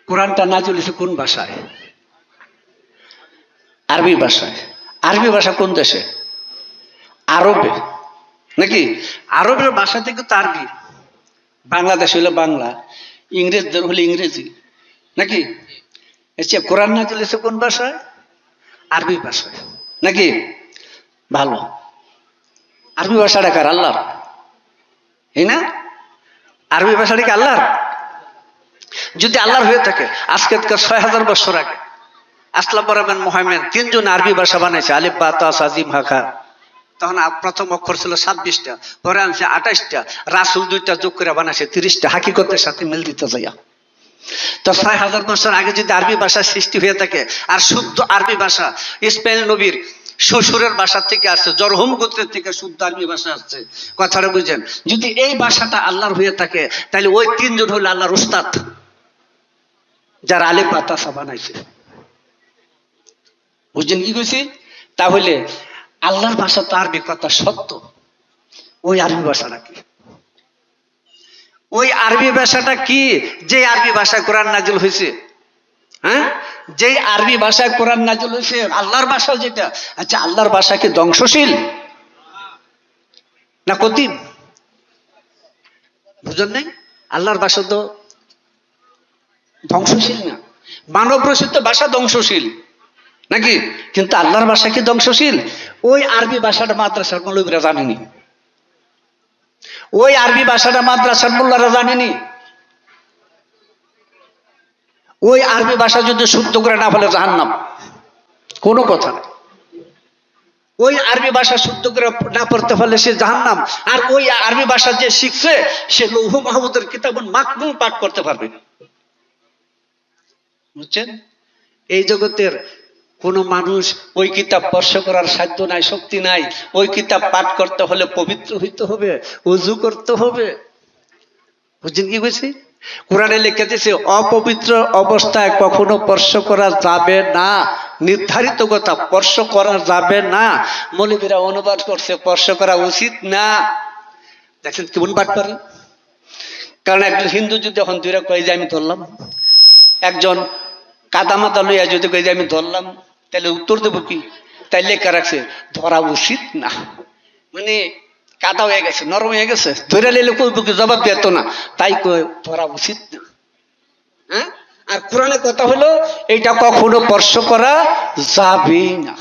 কোরআনটা নাযিল হয়েছে কোন ভাষায়? আরবি ভাষায়। আরবি ভাষা কোন দেশে? আরবে, নাকি? আরবের ভাষা থেকে তো আরবি। বাংলাদেশ হইলে বাংলা, ইংরেজদের হলে ইংরেজি, নাকি? কোরআন নাযিল হয়েছে কোন ভাষায়? আরবি ভাষায়, নাকি? ভালো। আরবি ভাষাটা কার? আল্লাহর, এই না? আরবি ভাষাটা কি আল্লাহর? যদি আল্লাহর হয়ে থাকে, আজকে ৬০০০ বছর আগে আসলাম বরাবেন মোহাম্মদ তিনজন আরবি ভাষা বানাইছে, আলিফ বা তা সা জিম হা খা। তখন প্রথম অক্ষর ছিল ২৬টা, পরে আনছে ২৮টা, রাসূল ২টা যোগ করে বানাইছে ৩০টা, হাকিকতের সাথে মিল দিতে যাইয়া। তো ৬০০০ বছর আগে যদি আরবি ভাষা সৃষ্টি হয়ে থাকে, আর শুদ্ধ আরবি ভাষা ইসমাইল নবীর শ্বশুরের ভাষা থেকে আসছে, জরহুম গোত্রের থেকে শুদ্ধ আরবি ভাষা আসছে, কথাটা বুঝেন। যদি এই ভাষাটা আল্লাহর হয়ে থাকে, তাহলে ওই তিনজন হলো আল্লাহর উস্তাদ, যারা আলিফ বা তা সা বানাইছে। বুঝছেন কি কইছি? তাহলে আল্লাহর ভাষা তো আরবি, কথা সত্য। ওই আরবি ভাষাটা কি? ওই আরবি ভাষাটা কি যে আরবি ভাষায় কোরআন নাযিল হয়েছে? হ্যাঁ, যে আরবি ভাষায় কোরআন নাযিল হয়েছে আল্লাহর ভাষা যেটা। আচ্ছা, আল্লাহর ভাষা কি ধ্বংসশীল না কদিম? বুঝেন নাই? আল্লাহর ভাষা তো ধ্বংসশীল না। মানব রচিত ভাষা ধ্বংসশীল, নাকি? কিন্তু আল্লাহর ভাষা কি ধ্বংসশীল? ওই আরবি ভাষাটা মাদ্রাসার মৌলবীরা জানেনি, ওই আরবি ভাষাটা মাদ্রাসার মোল্লারা জানেনি। ওই আরবি ভাষা যদি শুদ্ধ করে না বলে জাহান্নাম, কোনো কথা নেই। ওই আরবি ভাষা শুদ্ধ করে না পড়তে পারলে সে জাহান্নাম। আর ওই আরবি ভাষা যে শিখছে সে লৌহ মাহমুদের কিতাবুল মাকনুন পাঠ করতে পারবে, বুঝছেন? এই জগতের কোন মানুষ ওই কিতাব স্পর্শ করার সাধ্য নাই, শক্তি নাই। ওই কিতাব পাঠ করতে হলে পবিত্র হইতে হবে, ওযু করতে হবে। বুঝছেন কি বলছি? কোরআনে লিখে দিয়েছে অপবিত্র অবস্থায় কখনো স্পর্শ করা যাবে না, নির্ধারিত কথা, স্পর্শ করা যাবে না। মৌলবীরা অনুবাদ করছে স্পর্শ করা উচিত না। দেখছেন কেমন পাঠ করে? কারণ একজন হিন্দু যদি এখন দুইরা কয়ে যে আমি ধরলাম, একজন কাদামাতা লইয়া যদি কয়ে যে আমি ধরলাম, তাহলে উত্তর দেবো কি? তাই লেখা রাখছে ধরা উচিত না, মানে কাদা হয়ে গেছে, নরম হয়ে গেছে, ধরে নিলে কইব কি জবাব দিত না, তাই কই ধরা উচিত না। হ্যাঁ, আর কোরআনের কথা হলো এটা কখনো স্পর্শ করা যাবে না।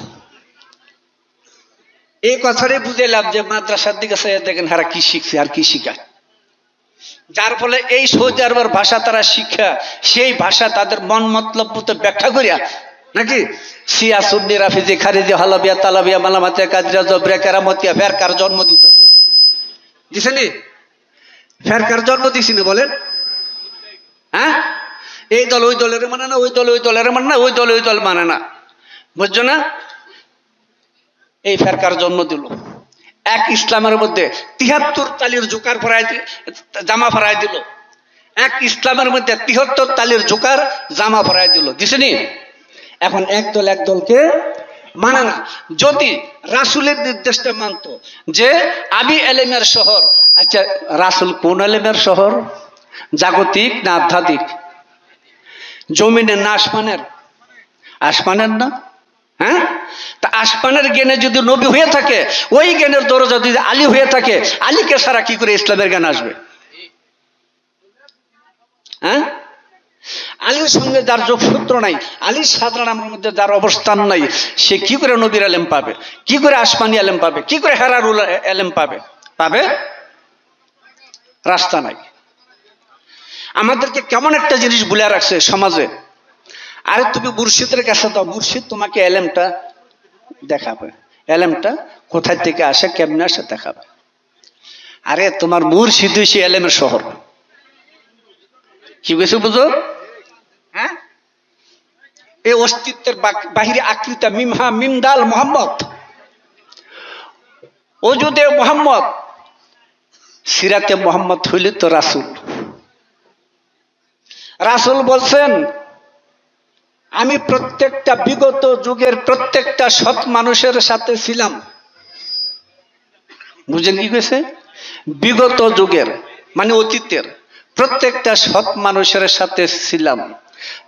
এই কথাটাই বুঝাইলাম যে মাদ্রাসার দিকে দেখেন হারা কি শিখছে আর কি শিখায়, যার ফলে এই সৌদি আরবের ভাষা তারা শিক্ষা, সেই ভাষা তাদের মন মতলব মতো ব্যাখ্যা করিয়া, নাকি শিয়া সুন্নি রাফিজি খারিজি হালাবিয়া তালাবিয়া মালামাতিয়া কাজরা জবরিয়া কেরামতিয়া ফেরকার জন্ম দিতেছে। দিছেনি? ফেরকার জন্ম দিছিনি বলেন? হ্যাঁ, এই দল ওই দলের মানে না, ওই দল ওই দলের মানে না, ওই দল ওই দল মানে না, বুঝছো না? এই ফেরকার জন্ম দিল। এক ইসলামের মধ্যে ৭৩ তালির জোকার জামা ফরাই দিল। এক ইসলামের মধ্যে ৭৩ তালির জোকার জামা ফরাই দিল, দিছেনি? এখন একদল এক দলকে মানে না। যদি রাসূলের নির্দেশটা মানত যে আমি এলেমের শহর, আচ্ছা রাসূল কোন এলেমের শহর? জাগতিক না আধ্যাত্মিক? জমিনের না আসমানের? আসমানের না? হ্যাঁ, তা আসমানের জ্ঞানে যদি নবী হয়ে থাকে, ওই জ্ঞানের দরজা যদি আলী হয়ে থাকে, আলীকে ছাড়া কি করে ইসলামের জ্ঞান আসবে? হ্যাঁ, আলীর সঙ্গে যার যোগসূত্র নাই, আলীর সাধারণ আমার মধ্যে যার অবস্থান নাই, সে কি করে নবীর আলেম পাবে? কি করে আসমানি আলেম পাবে? কি করে হেরারুল আলেম পাবে? পাবে? রাস্তা নাই। আমাদেরকে কেমন একটা জিনিস ভুলে রাখছে সমাজে, আরে তুমি মুর্শিদের কাছে দাও, মুর্শিদ তোমাকে এলেমটা দেখাবে, এলেমটা কোথায় থেকে আসে কেমনে আসে দেখাবে। আরে তোমার মুর্শিদ সে এলেমের শহর, কি বেশি বুঝো? হ্যাঁ, এই অস্তিত্বের বাহিরে আকৃতা মিমহা মিমদাল মোহাম্মদ, ওজুদে মোহাম্মদ, সিরাতে মোহাম্মদ হইলে তো রাসূল। রাসূল বলছেন আমি প্রত্যেকটা বিগত যুগের প্রত্যেকটা সৎ মানুষের সাথে ছিলাম, বুঝেন কি কইছে? বিগত যুগের মানে অতীতের প্রত্যেকটা সৎ মানুষের সাথে ছিলাম।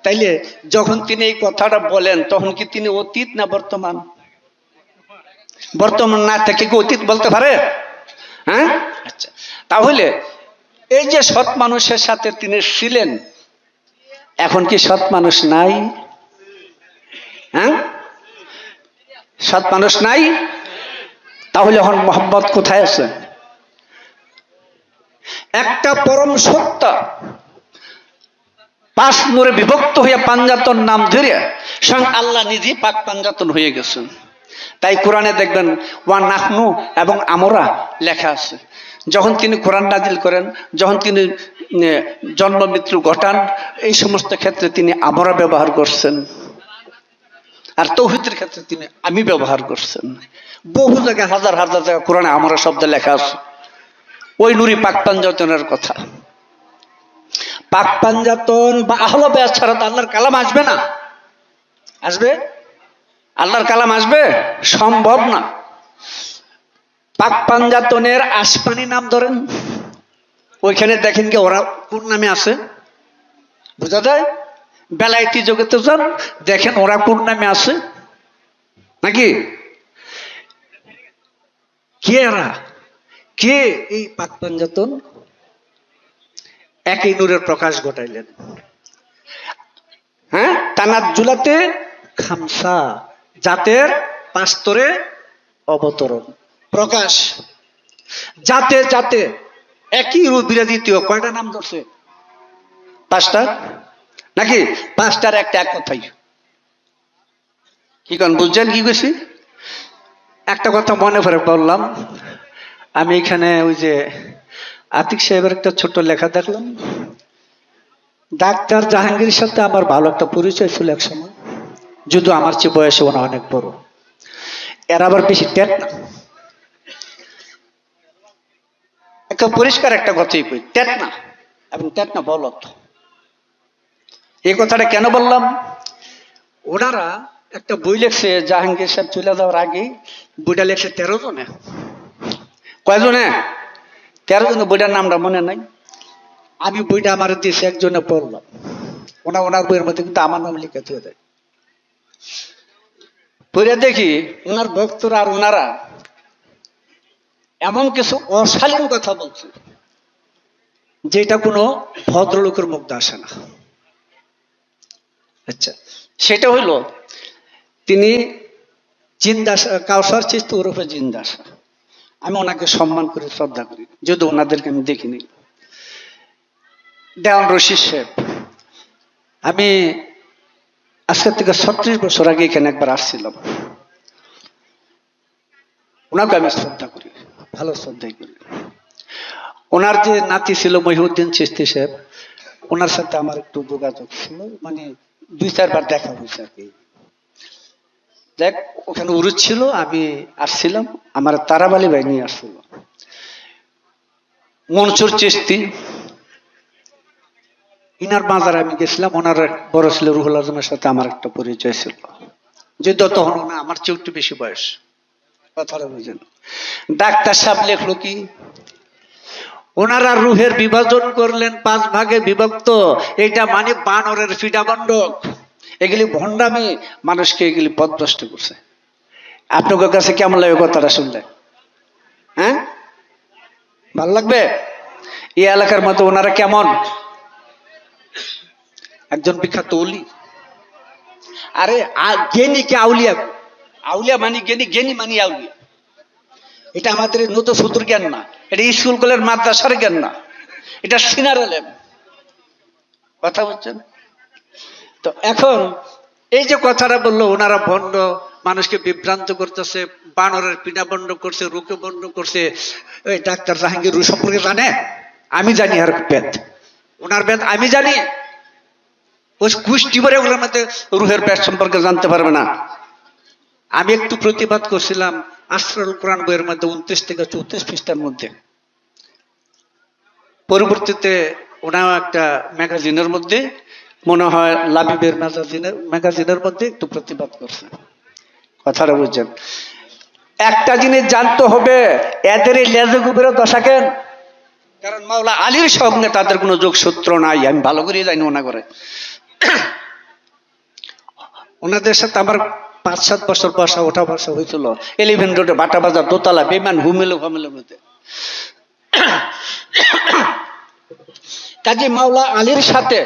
তাইলে যখন তিনি এই কথাটা বলেন তখন কি তিনি অতীত না বর্তমান? বর্তমান না থেকে কি অতীত বলতে পারে? হ্যাঁ, আচ্ছা। তাহলে এই যে সৎ মানুষের সাথে তিনি ছিলেন, এখন কি সৎ মানুষ নাই? হ্যাঁ, সৎ মানুষ নাই। তাহলে এখন মোহাম্মদ কোথায় আছে? একটা পরম সত্তা 5 নূরে বিভক্ত হইয়া পাঞ্জাতন নাম ধরে স্বয়ং আল্লাহ নিজে পাক পাঞ্জাতন হয়ে গেছেন। তাই কোরআনে দেখবেন ওয়া নাহনু এবং আমরা লেখা আছে। যখন তিনি কোরআন নাজিল করেন, যখন তিনি জন্ম মৃত্যু ঘটান, এই সমস্ত ক্ষেত্রে তিনি আমরা ব্যবহার করছেন। আর তৌহিদের ক্ষেত্রে তিনি আমি ব্যবহার করছেন। বহু জায়গায় হাজার হাজার জায়গায় কোরআনে আমরা শব্দ লেখা আছে। ওই নুরি পাক পাঞ্জাতনের কথা। পাক পাঞ্জাতন বা আহলে বায়াত ছাড়া তো আল্লাহর কালাম আসবে না। আসবে? আল্লাহর কালাম আসবে? সম্ভব না। পাক পাঞ্জাতনের আসমানি নাম ধরেন, ওইখানে দেখেন কি ওরা কোন নামে আছে? বুঝা যায়? বেলায়েতি জগতে যান, দেখেন ওরা কোন নামে আছে নাকি? কে এরা? কে এই পাক পাঞ্জাতন? একই নূরের প্রকাশ ঘটাইলেন। হ্যাঁ, তানাজ্জুলাতে খামসা, জাতের 5 স্তরে অবতরণ প্রকাশ। জাতে জাতে একই রূপ বিরাজিতীয় কয়টা নাম ধরছে? 5টা নাকি? 5টার একটা এক কথাই। কি কোন বুঝছেন কি কইছি? একটা কথা মনে পড়ে বললাম, আমি এখানে ওই যে আতিক সাহেবের একটা ছোট লেখা দেখলাম। ডাক্তার জাহাঙ্গীরের সাথে আমার ভালো একটা পরিচয় ছিল এক সময়, যদিও আমার চেয়ে বয়সে ওনা অনেক বড়। এর আবার বেশি টেট না। একটা পরিষ্কার একটা কথাই কই, টেট না এবং টেট না বলত। এই কথাটা কেন বললাম? ওনারা একটা বই লেখছে, জাহাঙ্গীর সাহেব চলে যাওয়ার আগে বইটা লেখছে 13 জনে। কয়জনে? 13 জনে। বইটার নামটা মনে নাই। আমি বইটা আমার দেশে একজনে পড়লাম, ওনার বইয়ের মধ্যে কিন্তু আমার নাম লিখে দিয়ে দেয়। পড়ে দেখি ওনার ভক্তরা আর ওনারা এমন কিছু অশালীন কথা বলছে যেটা কোনো ভদ্রলোকের মুখ দিয়ে আসে না। আচ্ছা, সেটা হইল তিনি জিন্দাস কাউসার চিস্তি ওরফে জিন্দাস। আমি ওনাকে সম্মান করি, শ্রদ্ধা করি, যদিও ওনাদেরকে আমি দেখিনি। দেওয়ান রশিদ সাহেব, আমি আজকের থেকে 36 বছর আগে এখানে একবার আসছিলাম। ওনাকে আমি শ্রদ্ধা করি, ভালো শ্রদ্ধাই করি। ওনার যে নাতি ছিল মহিউদ্দিন চিশতি সাহেব, ওনার সাথে আমার একটু যোগাযোগ ছিল, মানে 2-4 বার দেখা হয়েছে আর কি। দেখ, ওখানে উরুজ ছিল, আমি আসছিলাম, আমার তারাবালি ভাই নিয়ে আসছিল। মনসুর চিশতি, ইনার মাজার আমি গেছিলাম। ওনার বড় ছিল রুহুল আজমের সাথে আমার একটা পরিচয় ছিল, যদিও তখন ওনা আমার চেয়ে একটু বেশি বয়স। কথাটা বুঝেন। ডাক্তার সাহেব লেখলো কি, ওনারা রুহের বিভাজন করলেন 5 ভাগে বিভক্ত। এটা মানে বানরের ফিডাবন্ডক। এগুলি ভণ্ডামি, মানুষকে এগুলি পথভ্রষ্ট করছে। আপনাদের কাছে কেমন লাগে কথাটা শুনলে? হ্যাঁ, ভালো লাগবে? এই এলাকার মতো ওনারা কেমন? একজন বিখ্যাত ওলি। আরে জ্ঞানী কে আউলিয়া? আউলিয়া মানে জ্ঞানী, জ্ঞানী মানে আউলিয়া। এটা আমাদের নতুন সুতুর জ্ঞান না, এটা স্কুল কলের মাদ্রাসার জ্ঞান না, এটা সিনার এলেম। কথা বলছেন তো? এখন এই যে কথাটা বললো, ওনারা ভণ্ড, মানুষকে বিভ্রান্ত করতেছে, বানরের পিঠা বন্ধ করছে, রুকে বন্ধ করছে। ওই ডাক্তার জাহাঙ্গীর রু সম্পর্কে জানে? আমি জানি আর বেদ, ওনার বেদ আমি জানি। ওই কুষ্টি ভরে ওগুলোর মধ্যে রুহের বেদ সম্পর্কে জানতে পারবে না। আমি একটু প্রতিবাদ করছিলাম আসরারুল কোরআন বইয়ের মধ্যে 29 থেকে 34 পৃষ্ঠার মধ্যে। পরবর্তীতে ওনার একটা ম্যাগাজিনের মধ্যে, মনে হয় লাবিবের ম্যাগাজিনের মধ্যে একটু প্রতিবাদ করছে। কথাটা বুঝছেন? একটা জিনিস জানতে হবে, এদের এই লেজে গুবের দশা কেন? কারণ মাওলা আলীর সঙ্গে তাদের কোনো যোগসূত্র নাই, আমি ভালো করে জানি। ওনা করে ওনাদের সাথে আমার 5-7 বছর বসা ওঠা বসা হয়েছিল 11 রোডে বাটা বাজার দোতলা বেমান হুমেলো ফামেলো মধ্যে। কাজে মাওলা আলীর সাথে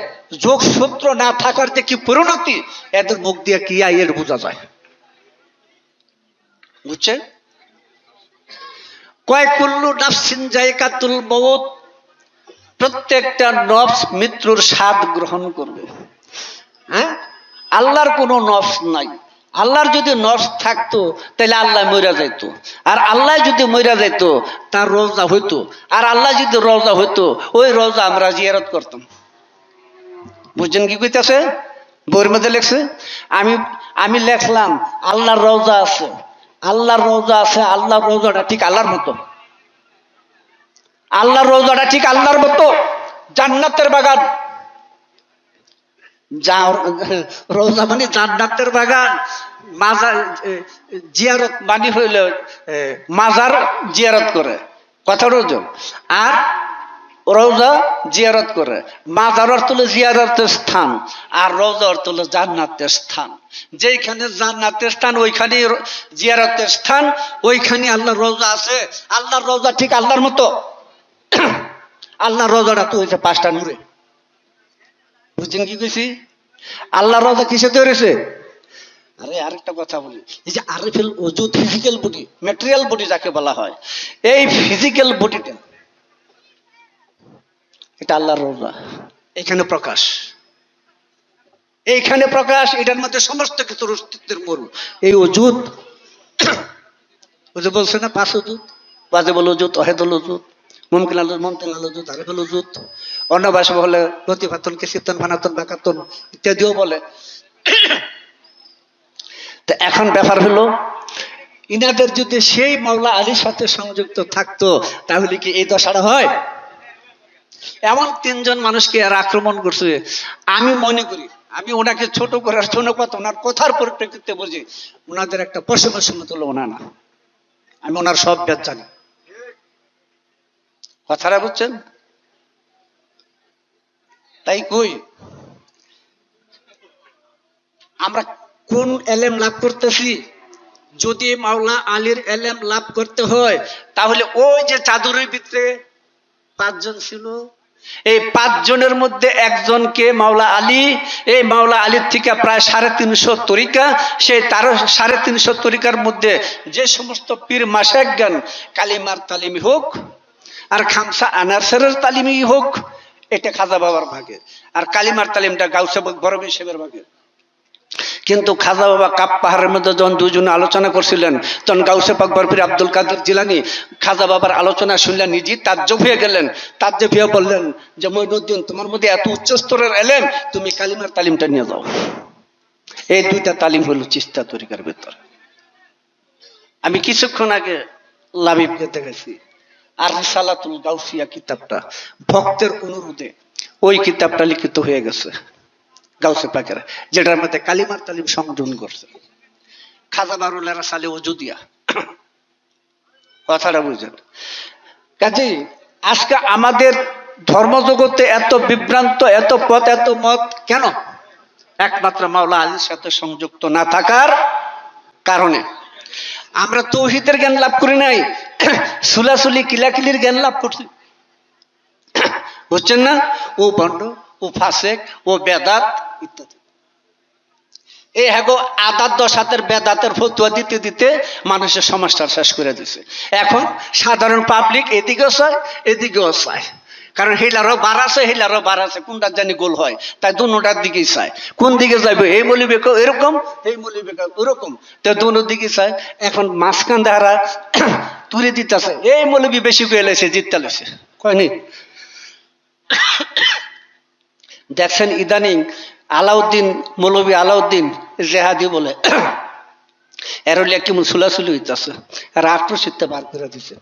যোগসূত্র না থাকার যে কি পরিণতি, এদের মুখ দিয়ে কি এর বোঝা যায়। বুঝছে? কয় কুল্লু নাফসিন যায়কাতুল মউত, প্রত্যেকটা নফস মৃত্যুর স্বাদ গ্রহণ করবে। হ্যাঁ, আল্লাহর কোনো নফস নাই। আল্লাহর যদি নফস থাকতো তাহলে আল্লাহ মইরা যাইতো, আর আল্লাহ যদি মইরা যাইতো তার রওজা হইতো, আর আল্লাহ যদি রওজা হইতো ওই রওজা আমরা জিয়ারত করতাম। বুঝছেন কি কইতাছে? বইয়ের মধ্যে লেখছে, আমি লেখলাম আল্লাহর রওজা আছে, আল্লাহর রওজা আছে, আল্লাহর রওজাটা ঠিক আল্লাহর মতো, আল্লাহর রওজাটা ঠিক আল্লাহর মতো, জান্নাতের বাগান। রওজা মানে জান্নাতের বাগান, মাজার জিয়ারত মানে হইল মাজার জিয়ারত করে, কথা রোজ। আর রওজা জিয়ারত করে, মাজার অর্থ হলো জিয়ারতের স্থান, আর রওজা অর্থ হলো জান্নাতের স্থান। যেখানে জান্নাতের স্থান ওইখানে জিয়ারতের স্থান, ওইখানে আল্লাহর রওজা আছে। আল্লাহর রওজা ঠিক আল্লাহর মতো। আল্লাহর রওজাটা তো হয়েছে 5টা নূরে। বুঝছেন কি কইছি? আল্লাহর রওজা কিসে তৈরিছে? আরে আরেকটা কথা বলি, এই যে আরিফুল ওজুদ ফিজিক্যাল বডি, ম্যাটেরিয়াল বডি যাকে বলা হয়, এই ফিজিক্যাল বডিটা এটা আল্লাহর রওজা। এখানে প্রকাশ, এইখানে প্রকাশ, এটার মধ্যে সমস্ত কিছুর অস্তিত্বের মরু। এই ওজুদ, ওই যে বলছে না 5 ওজুদ, ওয়াজিবুল ওজুদ, ওয়াহিদুল ওজুদ, মুমকিন আল ওজুদ, মুমতিন আল ওজুদ, আরিফুল ওজুদ। অন্য ভাষা বলে লতিফাতুন, কিসিতুন, ফানাতুন, বাকাতুন ইত্যাদিও বলে। তো এখন ব্যাপার হলো, ইনাদের যদি সেই মাওলা আলীর সাথে সংযুক্ত থাকতো তাহলে কি এই দশাটা হয়? এমন 3 জন মানুষকে আর আক্রমণ করছে। আমি মনে করি, আমি ওনাকে ছোট করার জন্য কথা, ওনার কথার পরিপ্রেক্ষিতে বুঝি, ওনাদের একটা পশমের সময় তুলো ওনা না। আমি ওনার সব ব্যাচ জানি। কথাটা বুঝছেন? তাই কই, আমরা কোন এলেম লাভ করতেছি? যদি মাওলা আলীর এলেম লাভ করতে হয় তাহলে ওই যে চাদরের ভিতরে 5 জন ছিল, এই 5 জনের মধ্যে একজনকে মাওলা আলী, এই মাওলা আলীর থেকে প্রায় 350 তরিকা, সেই 350 তরিকার মধ্যে যে সমস্ত পীর মাশায়েখ জ্ঞান, কালিমার তালিমি হোক আর খামসা আনারসের তালিমি হোক, এটা খাজা বাবার ভাগে, আর কালিমার তালিমটা গাউসে বরবী সাহেবের ভাগে। কিন্তু খাজা বাবা কাপ পাহাড়ের মধ্যে যখন 2 জন আলোচনা করছিলেন, তখন গাউসে পাক বরফির আব্দুল কাদের জিলানী খাজা বাবার আলোচনা শুনলেন, নিজে তাজ্জব হয়ে গেলেন। তাজ্জব হয়ে বললেন যে মঈনুদ্দিন, তোমার মধ্যে এত উচ্চ স্তরের এলেম, তুমি কালিমার তালিমটা নিয়ে যাও। এই 2টা তালিম হলো চিস্তা তরিকার ভিতর। আমি কিছুক্ষণ আগে লাবিব যেতে গেছি, আর রিসালাতুল গাউসিয়া কিতাবটা ভক্তের অনুরোধে ওই কিতাবটা লিখিত হয়ে গেছে গাউসে পাকের, যেটার মধ্যে কালিমার তালিম সংযোজন করছে খাজা বারুলেরা সালে ওজুদিয়া। কথাটা বুঝেন? কাজেই আজকে আমাদের ধর্মজগতে এত বিভ্রান্ত, এত পথ, এত মত কেন? একমাত্র মাওলা আলীর সাথে সংযুক্ত না থাকার কারণে। আমরা তৌহিদের জ্ঞান লাভ করি নাই, সুলাসুলি কিলাকিলির জ্ঞান লাভ করছি। বুঝছেন না? ও ভণ্ড, ও ফাসেক, ও বেদাত ইত্যাদি। এই হ্যাগো আদাত 10 হাতের বেদাতের ফতুয়া দিতে দিতে মানুষের সমাজটা শেষ করে দিছে। এখন সাধারণ পাবলিক এদিকেও চায়, এদিকেও চায়। কারণ হিলারও বার আছে, হিলারও বার আছে, কোনটা জানি গোল হয়, তাই দুটার দিকেই চায়। কোন দিকে যাইবে? এই মৌলবী এরকম, এই মৌলবী ওরকম, তো দুটোর দিকে চায়। এখন মাঝখান দ্বারা তুলে দিতেছে, এই মৌলবী বেশি করে লেছে, জিততে লেছে, কয়নি? দেখছেন ইদানিং আলাউদ্দিন, মৌলবী আলাউদ্দিন জেহাদি বলে, এরলিয়া কেমন সুলাসুলি হইতেছে, আর আক্রোশিত বার করে দিছে।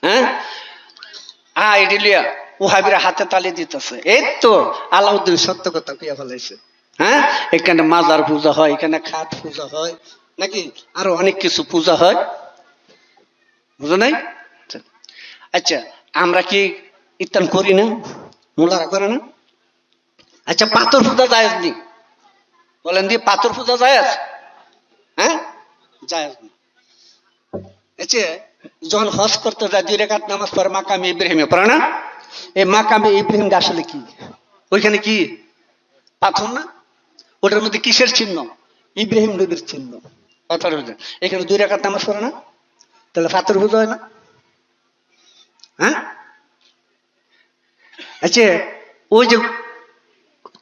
হ্যাঁ, এডিলিয়া ওহাবিরা হাতে তালি দিতেছে। এই তো আলাউদ্দিন সত্য কথা কইয়া ফেলাইছে। হ্যাঁ, এখানে মাজার পূজা হয়, এখানে খাট পূজা হয়, নাকি আরো অনেক কিছু পূজা হয়, বুঝো নাই? আচ্ছা, আমরা কি ইত্যান করি না? মোল্লারা করে না? আচ্ছা, পাথর পূজা জায়েজ নেই বলেন দিয়ে, পাথর পূজা জায়েজ? হ্যাঁ, জায়েজ নেই। আচ্ছা, যখন হজ করতে যায় 2 রাকাত নামাজ পড়ে মাকামে ইব্রাহিমে পড়ে না? এই মাকামে ইব্রাহিম আসলে কি? ওইখানে কি পাথর না? ওটার মধ্যে কিসের চিহ্ন? ইব্রাহিম নবীর চিহ্ন। পাথর পূজা এখানে 2 রাকাত নামাজ পড়ে না? তাহলে পাথর পূজা হয় না? হ্যাঁ। আচ্ছা, ওই যে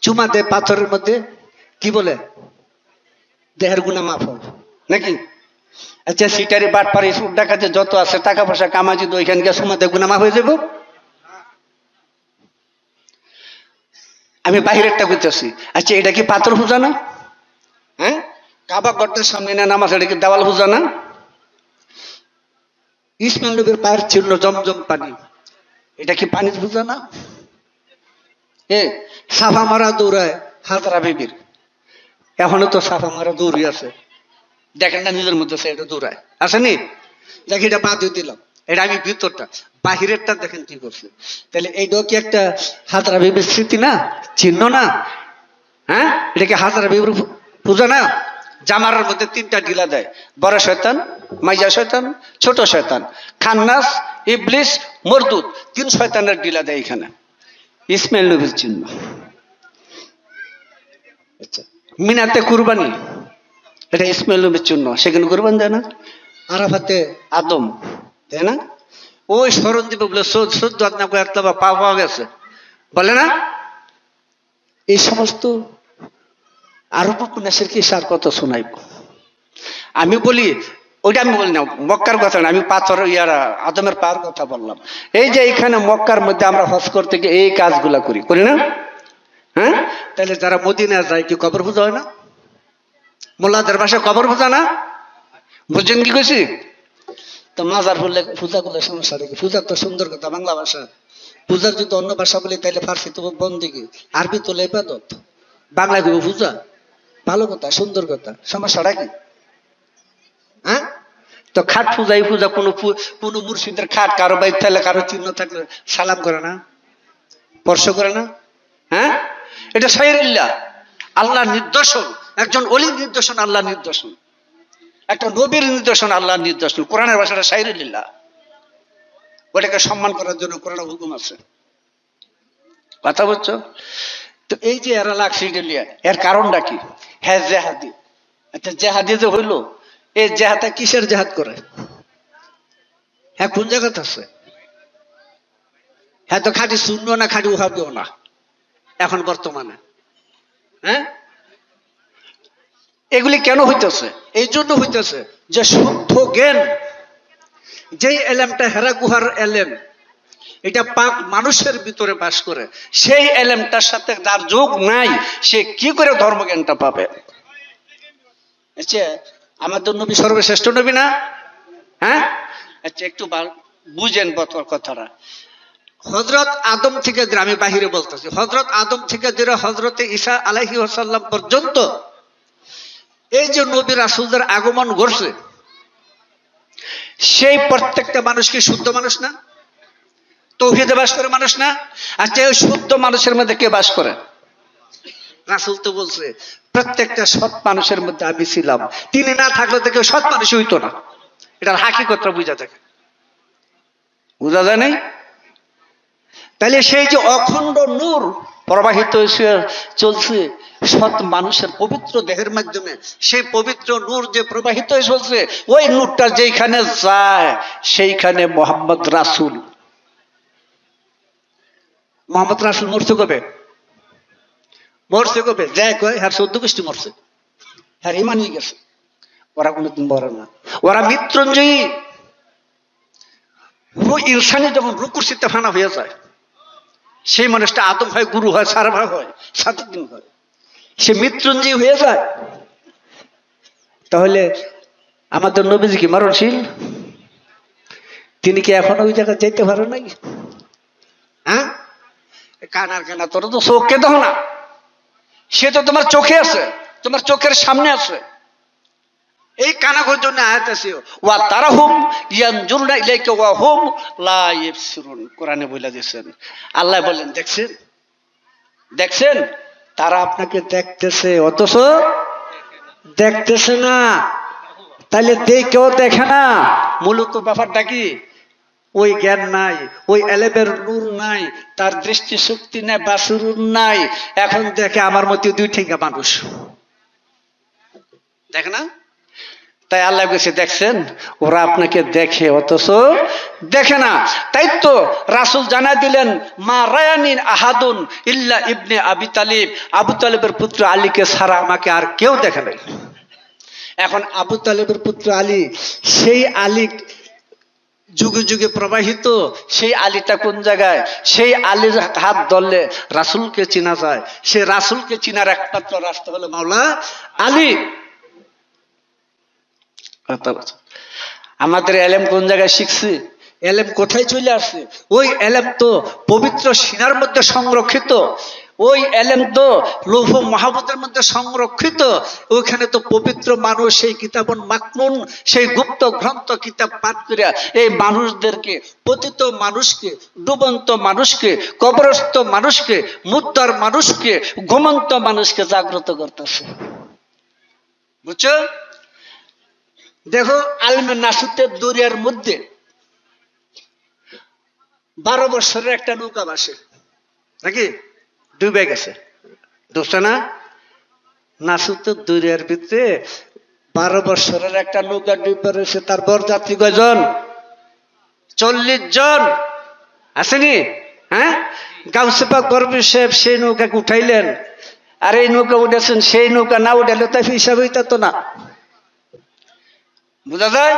চুমা দেয় পাথরের মধ্যে, কি বলে? দেহের গুনাহ মাফ হয় নাকি? আচ্ছা, সিটারি বাটপাড়ি সুদ ডাকাতে যত আছে টাকা পয়সা কামাজি, তো ওইখানে গিয়ে চুমা দিয়ে গুনাহ মাফ হয়ে যাব? আমি বাহিরেরটা করতেছি। আচ্ছা, এটা কি পাথর পূজা না? হ্যাঁ, কাবা ঘরের সামনে না নামাজ, এটা কি দেওয়াল পূজা না? ইসমাইল নবীর পায়ের চিহ্ন জমজম পানি, এটা কি পানির পূজা না? এ সাফা মারা দৌড়ায় হাজরা বিবির, এখনো তো সাফা মারা দৌড়ি আছে, দেখেন না নিজের মধ্যে সে এটা দৌড়ায় আসেনি? দেখি এটা বাদ দিয়ে দিলাম, এটা আমি ভিতরটা, বাহিরেরটা দেখেন কি করছে। তাহলে এইটাও কি একটা হাজরা বিবির স্মৃতি না, চিহ্ন না? হ্যাঁ, এটা কি হাজরা বিবির পূজা না? জামারের মধ্যে 3টা ঢিলা দেয়, বড় শয়তান, মাইজা শয়তান, ছোট শয়তান, খান্নাস, ইবলিস, মরদুদ, 3 শয়তানের ঢিলা দেয় এখানে। ইসমাইল নবীর চিহ্ন। আচ্ছা, মিনাতে কুরবানি, এটা ইসমাইল নবীর চিহ্ন, সেখানে কুরবান দেয় না? আরাফাতে আদম, তাই না? ওই স্মরণ দিবে বলে সদ্য আপনাকে একটা পা পাওয়া গেছে বলে না? এই সমস্ত আরব উপন্যাসের কি সার কত শোনাইব? আমি বলি, ওইটা আমি বলি না, মক্কার কথা না, আমি পাথর ইয়ারা আদমের পাওয়ার কথা বললাম। এই যে এখানে মক্কার মধ্যে আমরা হজ করতে গিয়ে এই কাজগুলা করি না? হ্যাঁ, তাহলে যারা মদিনা যায় কি কবর পূজা হয় না? মোল্লাদের ভাষায় কবর পূজা না? বুঝছেন কি কইছি? তো মাজার বললে পূজা করলে সমস্যা দেখি, পূজার তো সুন্দর কথা বাংলা ভাষা, পূজার যদি অন্য ভাষা বলি তাহলে ফার্সি তো বন্দিগি, আরবি তো ইবাদত, বাংলা দিব পূজা, ভালো কথা, সুন্দর কথা, সমস্যাটা কি? হ্যাঁ, তো খাট পূজা, এই পূজা কোনো মুর্শিদের খাট কারো বাইর থাকলে, কারো চিহ্ন থাকলে সালাম করে না, স্পর্শ করে না? হ্যাঁ, এটা শাইরিল্লাহ, আল্লাহর নিদর্শন, একজন অলির নিদর্শন, আল্লাহর নিদর্শন, একটা নবীর নিদর্শন, আল্লাহর নিদর্শন। কোরআনের ভাষাটা শাইরিল্লাহ, ওটাকে সম্মান করার জন্য কোরআন হুকুম আছে। কথা বলছো? তো এই যে এরা লাগছে এর কারণটা কি? হ্যাঁ, জেহাদি। আচ্ছা, জেহাদি যে হইলো, এই জেহাদা কিসের জেহাদ করে? হ্যাঁ, কোন জায়গাতে আছে? হ্যাঁ, তো খাঁটি শূন্য না, খাঁটি উহাবিও না এখন বর্তমানে। হ্যাঁ, এগুলি কেন হইতেছে? এই জন্য হইতেছে যে শুদ্ধ জ্ঞান, যেই এলেমটা হেরা গুহার এলেম, এটা পাক মানুষের ভিতরে বাস করে, সেই এলেমটার সাথে যার যোগ নাই, সে কি করে ধর্মজ্ঞানটা পাবে? আচ্ছা, আমাদের নবী সর্বশ্রেষ্ঠ নবী না? হ্যাঁ, আচ্ছা, একটু বুঝেন কথাটা। হযরত আদম থেকে, আমি বাহিরে বলতেছি, হযরত আদম থেকে যারা হযরতে ঈসা আলাইহিস সালাম পর্যন্ত এই যে নবী রাসূলদের আগমন ঘটছে, সেই প্রত্যেকটা মানুষ কি শুদ্ধ মানুষ না? তৌহিদে বাস করে মানুষ না? আচ্ছা, এই শুদ্ধ মানুষের মধ্যে কে বাস করে? রাসূল তো বলছে প্রত্যেকটা সৎ মানুষের মধ্যে আমি ছিলাম, তিনি না থাকলে তো কেউ সৎ মানুষ হইতো না। এটার হাকিকতটা বুঝা থাকে, বুঝা যায় নাই? তাহলে সেই যে অখণ্ড নূর প্রবাহিত চলছে সৎ মানুষের পবিত্র দেহের মাধ্যমে, সেই পবিত্র নূর যে প্রবাহিত হয়ে চলছে, ওই নূরটা যেখানে যায় সেইখানে মোহাম্মদ রাসূল, মোহাম্মদ রাসূল মরছে কবে? মরছে কবে? যায় কয় হ্যাঁ 14 গোষ্ঠী মরছে, হ্যাঁ ইমান হয়ে গেছে, ওরা কোনোদিন মরে না, ওরা মৃত্যুঞ্জয়ী। ইনসানি যখন রুকুরসিতে ফানা হয়ে যায়, সেই মানুষটা আদম হয়, গুরু হয়, সারভা হয়, 7 দিন হয়, সে মৃত্যুঞ্জয়ী হয়ে যায়। তাহলে আমাদের নবীজি কি মরণশীল? তিনি কি এখনো ওই জায়গায় যেতে পারেন নাই? হ্যাঁ, কানার কানা, তোরা তো চোখকে দাও না, সে তো তোমার চোখে আছে, তোমার চোখের সামনে আছে। এই কানাঘর জন্য আয়াত আছে, ওয়া তারাহুম ইয়ানজুরুনা ইলাইকা ওয়া হুম লা ইবসিরুন। কোরআনে বলে দিয়েছেন, আল্লাহ বলেন দেখছেন, দেখছেন তারা আপনাকে দেখতেছে অথচ দেখতেছে না। তাহলে কেউ দেখে না, মূলত ব্যাপারটা কি? ওই জ্ঞান নাই, ওই এলেমের নূর নাই, তার দৃষ্টি শক্তি নাই, বাসুরুর নাই। এখন দেখে আমার মধ্যে দুই ঠেঙ্গা মানুষ, দেখে না? তাই আল্লাহ কাছে দেখছেন, ওরা আপনাকে দেখে অথচ দেখে না। তাই তো রাসূল জানা দিলেন, মা রায়ানিন আহাদুন ইল্লা ইবনে আবি তালিব, আবু তালেবের পুত্র আলীকে ছাড়া আমাকে আর কেউ দেখে নাই। এখন আবু তালেবের পুত্র আলী, সেই আলী যুগে যুগে প্রবাহিত, সেই আলীটা কোন জায়গায়? সেই আলীর হাত ধরলে রাসূলকে চিনা যায়। সে রাসূলকে চিনার একমাত্র রাস্তা হলো মাওলা আলী। আমাদের এলেম কোন জায়গায় শিখছি? এলেম কোথায় চলে আসছে? ওই এলেম তো পবিত্র সিনার মধ্যে সংরক্ষিত, ওই এলেম তো লৌহ মাহফুজের মধ্যে সংরক্ষিত। ওইখানে তো পবিত্র মানুষ সেই কিতাবুন মাকনুন, সেই গুপ্ত গ্রন্থ কিতাব পাঠ করে এই মানুষদেরকে, পতিত মানুষকে, ডুবন্ত মানুষকে, কবরস্থ মানুষকে, মুদ্দার মানুষকে, ঘুমন্ত মানুষকে জাগ্রত করতেছে। বুঝছো? দেখো আলমে নাসুতের দরিয়ার মধ্যে 12 বছরের একটা নৌকা ভাসে, নাকি ডুবে গেছে, দোষটা না? নাসুতের দরিয়ার ভিতরে 12 বছরের একটা নৌকা ডুবে রয়েছে। তার বরযাত্রী কয়জন? 40 জন আসেনি? হ্যাঁ, গাউসে পাক বরফি সাহেব সেই নৌকাকে উঠাইলেন। আর এই নৌকা উঠেছেন, সেই নৌকা না উঠাইলে তাই হিসাব হইতো না। বুঝা যায়?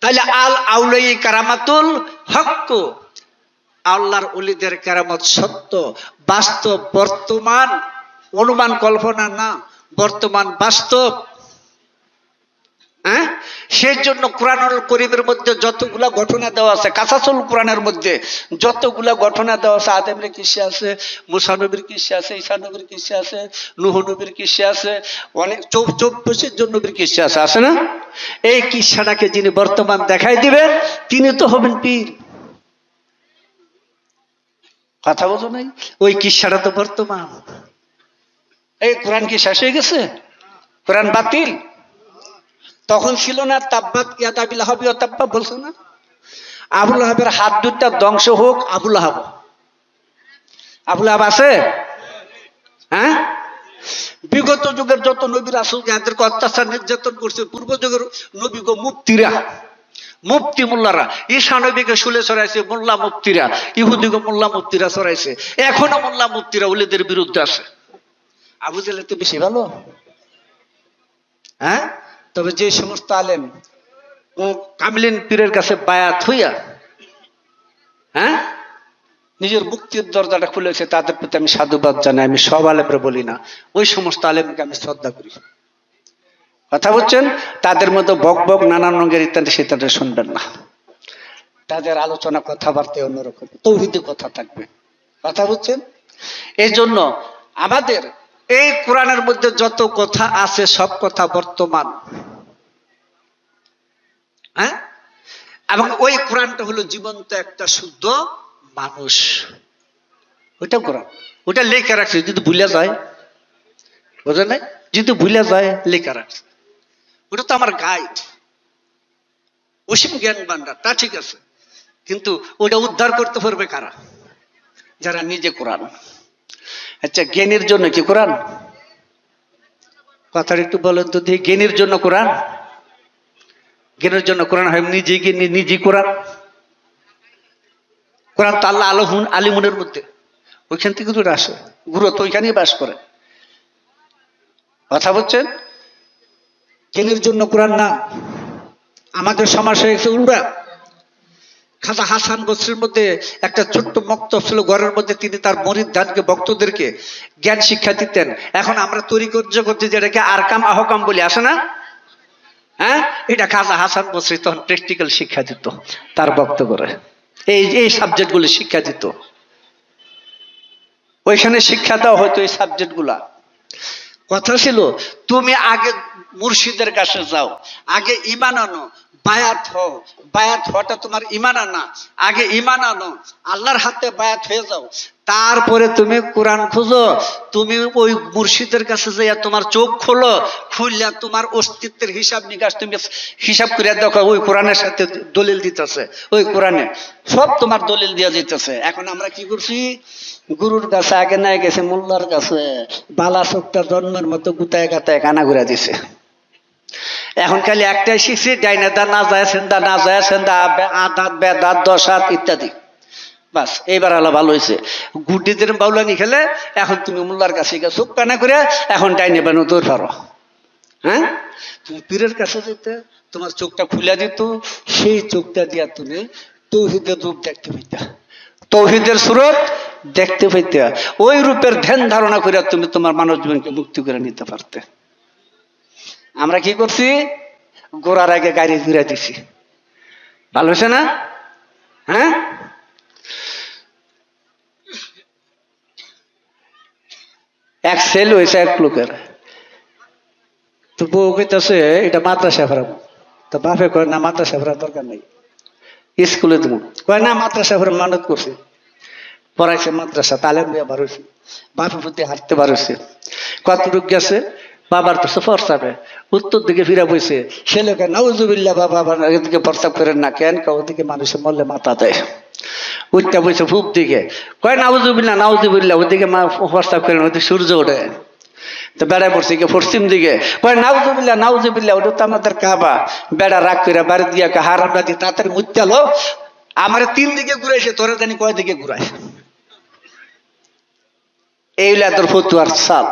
তাহলে আল আউলাই কারামাতুল হক, আল্লাহর ওলিদের কারামত সত্য, বাস্তব, বর্তমান, অনুমান কল্পনা না, বর্তমান বাস্তব। হ্যাঁ, সেই জন্য কোরআনুল কারীমের মধ্যে যতগুলা ঘটনা দেওয়া আছে, কাসাসুল কোরআনের মধ্যে যতগুলা ঘটনা দেওয়া আছে, আদমের কিসে আছে, মুসা নবীর কিসে আছে, ঈসা নবীর কিসে আছে, নূহ নবীর কিসে আছে, অনেক 24 জন নবীর কিসে আছে, আছে না? এই কিসাটাকে যিনি বর্তমান দেখাই দিবেন তিনি তো হবেন পীর। কথা বোঝো নাই? ওই কিসাটা তো বর্তমান। এই কোরআন কি শেষ হয়ে গেছে? কোরআন বাতিল? তখন ছিল না তাব্বাত ইয়াদা আবি লাহাব ওয়া তাব্বা, বলছো না? আবুল আহাবের হাত দুটা ধ্বংস হোক। আবুল আহাব, আবুল আহাব আছে? হ্যাঁ, বিগত যুগের যত নবী রাসূল যাদেরকে অত্যাচার নির্যাতন করছে, পূর্ব যুগের নবী গো মুফতিরা, মুফতি মোল্লারা, ঈসা নবীকে শুলে চড়াইছে মোল্লা মুফতিরা, ইহুদিকে মোল্লা মুফতিরা চড়াইছে। এখনো মোল্লা মুফতিরা ওলিদের বিরুদ্ধে আছে। আবু জেহেল তো বেশি ভালো। হ্যাঁ, তবে যে সমস্ত আলেম কামিলিন পীরের কাছে বায়াত হইয়া হ্যাঁ নিজের মুক্তির দরজাটা খুলেছে, তাদের প্রতি আমি সাধুবাদ জানাই। আমি সব আলেমরে বলি না, ওই সমস্ত আলেমকে আমি শ্রদ্ধা করি। কথা বলছেন? তাদের মতো বক বক নানান রঙের ইত্যাদি সেটাতে শুনবেন না। তাদের আলোচনা কথাবার্তায় অন্যরকম, তৌহিদি কথা থাকবে। কথা বলছেন? এই জন্য আমাদের এই কোরআনের মধ্যে যত কথা আছে সব কথা বর্তমান। হ্যাঁ, এবং ওই কোরআনটা হলো জীবন্ত একটা শুদ্ধ মানুষ। ওইটা কোরআন, ওইটা লেখা রাখছে। যদি ভুলে যায়, বোঝে নাই? যদি ভুলে যায় লেখা রাখছে। ওটা তো আমার গাইড, অসীম জ্ঞান ভান্ডার, তা ঠিক আছে, কিন্তু ওটা উদ্ধার করতে পারবে কারা? যারা নিজে কোরআন। আচ্ছা, জ্ঞানের জন্য কি কোরআন? কথাটা একটু বলেন তো দেখি। জ্ঞানের জন্য কোরআন? জ্ঞানের জন্য কোরআন হয় নিজে জ্ঞানী, নিজে কোরআন। কোরআন তো আল্লাহ আলিমুনের মধ্যে, ওইখান থেকে দূরে আসে, গুরু তো ওইখানেই বাস করে। কথা বলছেন? জ্ঞানের জন্য কোরআন না। আমাদের সমাজ হয়ে গেছে উল্টা। খাজা হাসান বসরির মধ্যে একটা ছোট্ট মক্তব ছিল ঘরের মধ্যে, তিনি তার মুরিদদানকে, ভক্তদেরকে জ্ঞান শিক্ষা দিতেন। এখন আমরা তরিকত জগতে যেটাকে আরকাম আহকাম বলি, আসে না? হ্যাঁ, এটা খাজা হাসান বসরি তখন প্র্যাকটিক্যাল শিক্ষা দিত তার ভক্ত করে, এই সাবজেক্ট গুলো শিক্ষা দিত। ওইখানে শিক্ষা দেওয়া হয়তো এই সাবজেক্ট গুলা। কথা ছিল তুমি আগে মুর্শিদের কাছে যাও, আগে ঈমান আনো, বায়াত হও। বায়াত হওয়াটা তোমার ঈমান আনা, আগে ঈমান আনো, আল্লাহর হাতে বায়াত হয়ে যাও, তারপরে তুমি কোরআন খুঁজো। তুমি ওই মুর্শিদের কাছে যাইয়া তোমার চোখ খোলো, খুললে তোমার অস্তিত্বের হিসাব নিকাশ তুমি হিসাব করে দেখো, ওই কোরআনের সাথে দলিল দিতেছে, ওই কোরআনে সব তোমার দলিল দিয়া দিতেছে। এখন আমরা কি করছি, গুরুর কাছে আগে নাই গেছে মোল্লার কাছে, বালা চোখটা জন্মের মতো গুতায় গাতায় কানা ঘুরা দিছে। এখন খালি একটাই শিখছি, ডাইনে দা না যায় সেন্দা, না যায় সেন্দা, আদাত বেদাত দশাত ইত্যাদি। বাস এইবার আলো ভালো হয়েছে। গুডিদের বাউলানি খেলে এখন তুমি মোল্লার কাছে গিয়ে চোখ কানা করে এখন ডাইনে বানো দৌড় পারো। হ্যাঁ, তুমি পীরের কাছে যেতে, তোমার চোখটা খুলে দিত, সেই চোখটা দিয়া তুমি তৌহিদের রূপ দেখতে পাইতা, তৌহিদের সুরত দেখতে পাইতে, ওই রূপের ধ্যান ধারণা করে তুমি তোমার মানব জীবনকে মুক্তি করে নিতে পারতে। আমরা কি করছি, গোড়ার আগে গাড়ি ঘুরে দিছি। ভালো হয়েছে না? হ্যাঁ, এক সেল হয়েছে এক লোকের, তো বউ কইতেছে এটা মাদ্রাসা ফেরাবো, তো বাপে কয় না মাদ্রাসা ফেরার দরকার নেই, স্কুলে দেবো। কয় না মাদ্রাসা ফেরা মানত করছে, পড়াইছে মাদ্রাসা, তালেম দিয়ে বার হয়েছে, বাপের প্রতি হাঁটতে বার হয়েছে। কতটুক গেছে, বাবার তো প্রস্তাবে উত্তর দিকে ফিরা বইছে, ছেলেকে নাউজুবিল্লাহ বাবা এদিকে প্রস্তাব করেন না কেন, ওদিকে মানুষের মরলে মাথা দেয়। উঠটা বইছে পূব দিকে, কয় নাউজুবিল্লাহ নাউজুবিল্লাহ, ওদিকে মা প্রস্তাব করেন, ওদিকে সূর্য ওঠে। তো বেড়ায় পড়ছে গিয়ে পশ্চিম দিকে, কয় নাউজুবিল্লাহ নাউজুবিল্লাহ, ওটা তো আমাদের কাবা। বেড়া রাগ করে বাড়ি দিয়া হারাম রাজি তাড়াতাড়ি মুত্যালো, আমার 3 দিকে ঘুরাইছে, তোরা জানি কয় দিকে ঘুরায়। এইলা তোর ফতুয়ার সাল,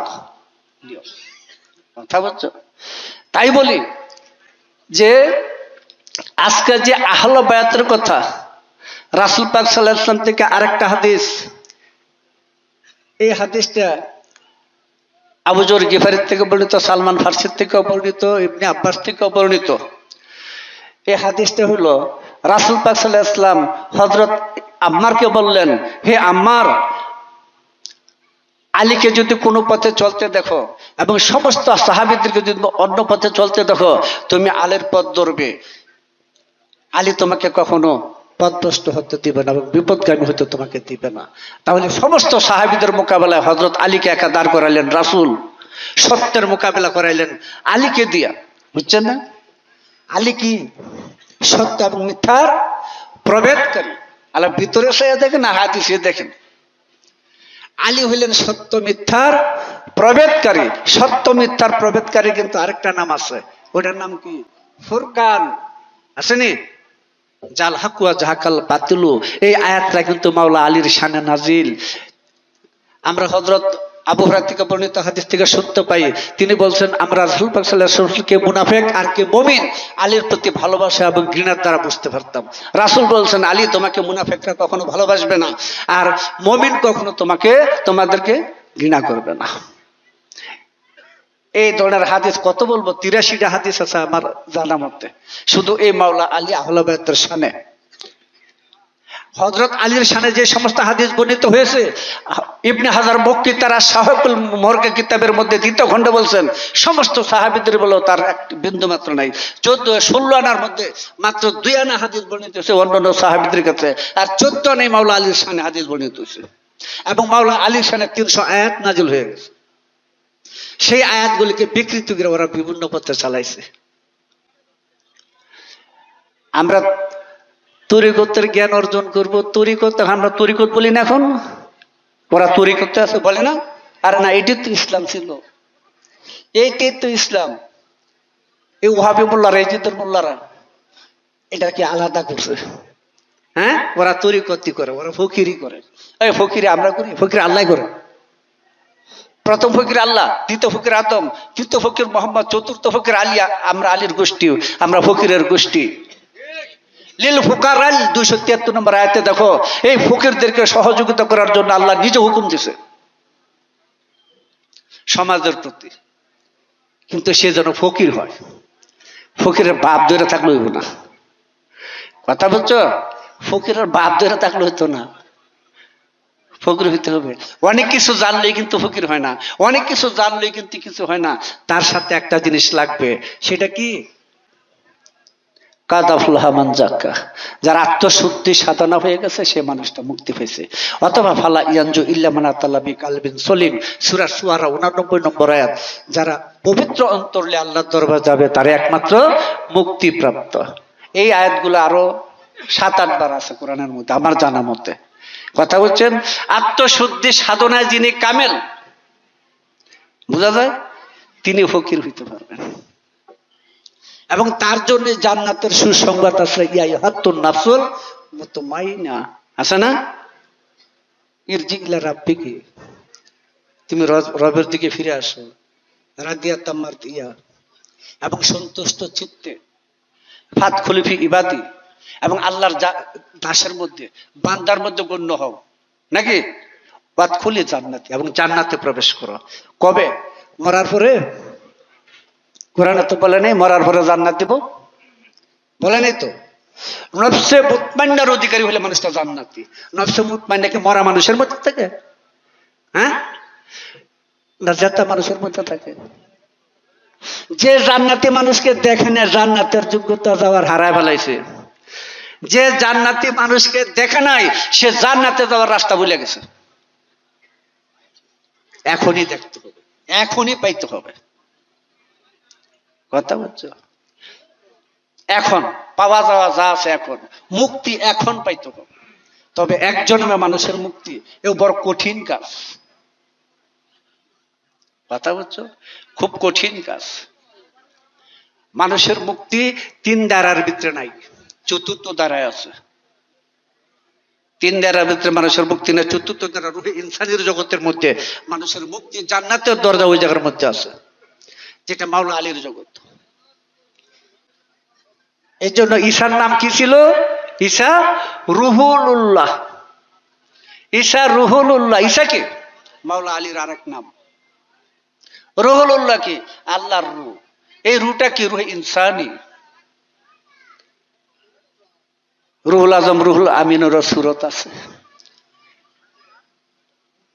কথা বলছো? তাই বলি যে আজকে যে আহলে বায়াতের কথা, রাসূল পাক সাল্লাল্লাহু আলাইহি ওয়াসাল্লাম থেকে আরেকটা হাদিস, এই হাদিসটা আবু যর গিফারির থেকে বর্ণিত, সালমান ফার্সির থেকেও বর্ণিত, ইবনে আব্বাস থেকেও বর্ণিত। এই হাদিসটা হলো রাসূল পাক সাল্লাল্লাহু আলাইহি ওয়াসাল্লাম হযরত আম্মারকে বললেন, হে আম্মার, আলীকে যদি কোনো পথে চলতে দেখো এবং সমস্ত সাহাবীদেরকে যদি অন্য পথে চলতে দেখো, তুমি আলীর পথ ধরবে, আলী তোমাকে কখনো পথভ্রষ্ট হতে দিবে না এবং বিপদগামী হতে তোমাকে দিবে না। তাহলে সমস্ত সাহাবীদের মোকাবেলায় হযরত আলীকে একা দাঁড় করাইলেন রাসূল, সত্যের মোকাবেলা করাইলেন আলীকে দিয়া, বুঝছেন না? আলী কি সত্য এবং মিথ্যার প্রভেদকারী। আল্লাহ ভিতরে সে দেখেন না হাদিসে দেখেন, আলী হইলেন সত্য মিথ্যার প্রভেদকারী। সত্য মিথ্যার প্রভেদকারী কিন্তু আরেকটা নাম আছে, ওটার নাম কি? ফুরকান, আসেনি? জাল হাকুয়া জাহাকাল বাতিলু, এই আয়াতটা কিন্তু মাওলা আলীর শানে নাজিল। আমরা হযরত আবু হুরায়রা থেকে বর্ণিত হাদিস থেকে সত্য পাই, তিনি বলছেন আমরা রাসূল পাক সাল্লাল্লাহু আলাইহি ওয়াসাল্লাম কে মুনাফিক আর কে মুমিন আলীর প্রতি ভালোবাসা এবং ঘৃণার দ্বারা বুঝতে পারতাম। রাসূল বলছেন আলী তোমাকে মুনাফিকরা কখনো ভালোবাসবে না, আর মুমিন কখনো তোমাদেরকে ঘৃণা করবে না। এই ধরনের হাদিস কত বলবো, 83টা হাদিস আছে আমার জানা মতে, শুধু এই মাওলা আলী আহলে বায়াতের শানে। হযরত আলীর শানে যে সমস্ত হাদিস বর্ণিত হয়েছে, ইবনে হাজার মক্কি তারা শাহকুল মরকে কিতাবের মধ্যে 3 খণ্ডে বলছেন, সমস্ত সাহাবীদের বলেও তার এক বিন্দু মাত্র নাই। 16 আনার মধ্যে মাত্র 2 আনা হাদিস বর্ণিত হয়েছে অন্যান্য সাহাবীদের কাছে, আর 14 আনাই মাওলা আলীর শানে হাদিস বর্ণিত হয়েছে। এবং মাওলা আলীর শানে 300 আয়াত নাজিল হয়ে গেছে। সেই আয়াতগুলিকে বিকৃত করে ওরা বিভিন্ন পথে চালাইছে। আমরা তরিকতের জ্ঞান অর্জন করবো, তরিকত আমরা তরিকত বলি না, এখন ওরা তরিকতে আছে বলে না, আর না এটাই তো ইসলাম ছিল, এইটাই তো ইসলাম। এই ওহাবি মোল্লারা, এই জিদের মোল্লারা এটা কি আলাদা করছে? হ্যাঁ, ওরা তরিকতি করে, ওরা ফকিরি করে। এই ফকিরি আমরা করি, ফকির আল্লাহ করে। প্রথম ফকির আল্লাহ, দ্বিতীয় ফকির আদম, তৃতীয় ফকির মোহাম্মদ, চতুর্থ ফকির আলিয়া। আমরা আলীর গোষ্ঠী, আমরা ফকিরের গোষ্ঠী। লিল ফুকারাল 273 নম্বর আয়াতে দেখো, এই ফকিরদেরকে সহযোগিতা করার জন্য আল্লাহ নিজে হুকুম দিছে সমাজের প্রতি, কিন্তু সে যেন ফকির হয়। ফকিরের বাপ ধরে থাকলে হইব না, কথা বলছো? ফকিরের বাপ ধরে থাকলে হইতো না, ফকির হইতে হবে। অনেক কিছু জানলেই কিন্তু ফকির হয় না, অনেক কিছু জানলেই কিন্তু কিছু হয় না, তার সাথে একটা জিনিস লাগবে, সেটা কি? কাদাফুলহা মান জাক্কা, যার আত্মশুদ্ধি সাধনা হয়ে গেছে সে মানুষটা মুক্তি পেয়েছে। অথবা ফালা ইয়ানজু ইল্লা মান আতাল্লা বিকালবিন সলিম, সূরা শুআরা 89 নম্বর আয়াত, যারা পবিত্র অন্তরে আল্লাহর দরবারে যাবে তারা একমাত্র মুক্তিপ্রাপ্ত। এই আয়াতগুলো আরো 7-8 বার আছে কোরআনের মধ্যে আমার জানা মতে। কথা বলছেন, আত্মশুদ্ধি সাধনায় যিনি কামেল, বোঝা যায় তিনি ফকির হইতে পারবেন। এবং তার জন্য জান্নাতের সুসংবাদ আছে, ইয়া আইয়ুহান নাফসুল মুতমাইন্না, আছে না? ইরজি ইলা রাব্বিকি, তুমি রবের দিকে ফিরে আসো, রাদিয়াতাম মারদিয়া, এবং সন্তুষ্ট চিত্তে, ফাদখুলি ফি ইবাদি, এবং আল্লাহর দাসের মধ্যে, বান্দার মধ্যে গণ্য হও, নাকি? ফাদখুলি জান্নাতি, এবং জান্নাতে প্রবেশ করো। কবে? মরার পরে? কোরআনে তো বলে নেই মরার পরে জান্নাত দিব, বলে নেই তো। নফসে মুতমাইন্নার অধিকারী হলে মানুষটা জান্নাতি। নফসে মুতমাইন্না কি মরা মানুষের মধ্যে থাকে? হ্যাঁ, না জেতা মানুষের মধ্যে থাকে? যে জান্নাতি মানুষকে দেখে না, জান্নাতের যোগ্যতা যাওয়ার হারায় ফেলাইছে। যে জান্নাতি মানুষকে দেখে নাই, সে জান্নাতে যাওয়ার রাস্তা ভুলে গেছে। এখনই দেখতে হবে, এখনই পাইতে হবে। কথা বলছো? এখন পাওয়া যাওয়া যা আছে, এখন মুক্তি এখন পাইতে হবে। তবে একজনের মানুষের মুক্তি এও বড় কঠিন কাজ। কথা বলছো? খুব কঠিন কাজ। মানুষের মুক্তি 3 দ্বারার ভিতরে নাই, 4র্থ দ্বারায় আছে। 3 দ্বারার ভিতরে মানুষের মুক্তি না, 4র্থ দ্বারা রূহে ইনসানের জগতের মধ্যে মানুষের মুক্তি, জান্নাতের দরজা ওই জায়গার মধ্যে আছে, যেটা মাওলা আলীর জগৎ। এই জন্য ঈসার নাম কি ছিল? ঈসা রুহুল উল্লাহ। ঈসা রুহুল উল্লাহ। ঈসা কি? মাওলা আলীর আরেক নাম। রুহুল উল্লাহ কি? আল্লাহর রূহ। এই রূহটা কি? রূহে ইনসানি। রুহুল আজম, রুহুল আমিনেরও সুরত আছে,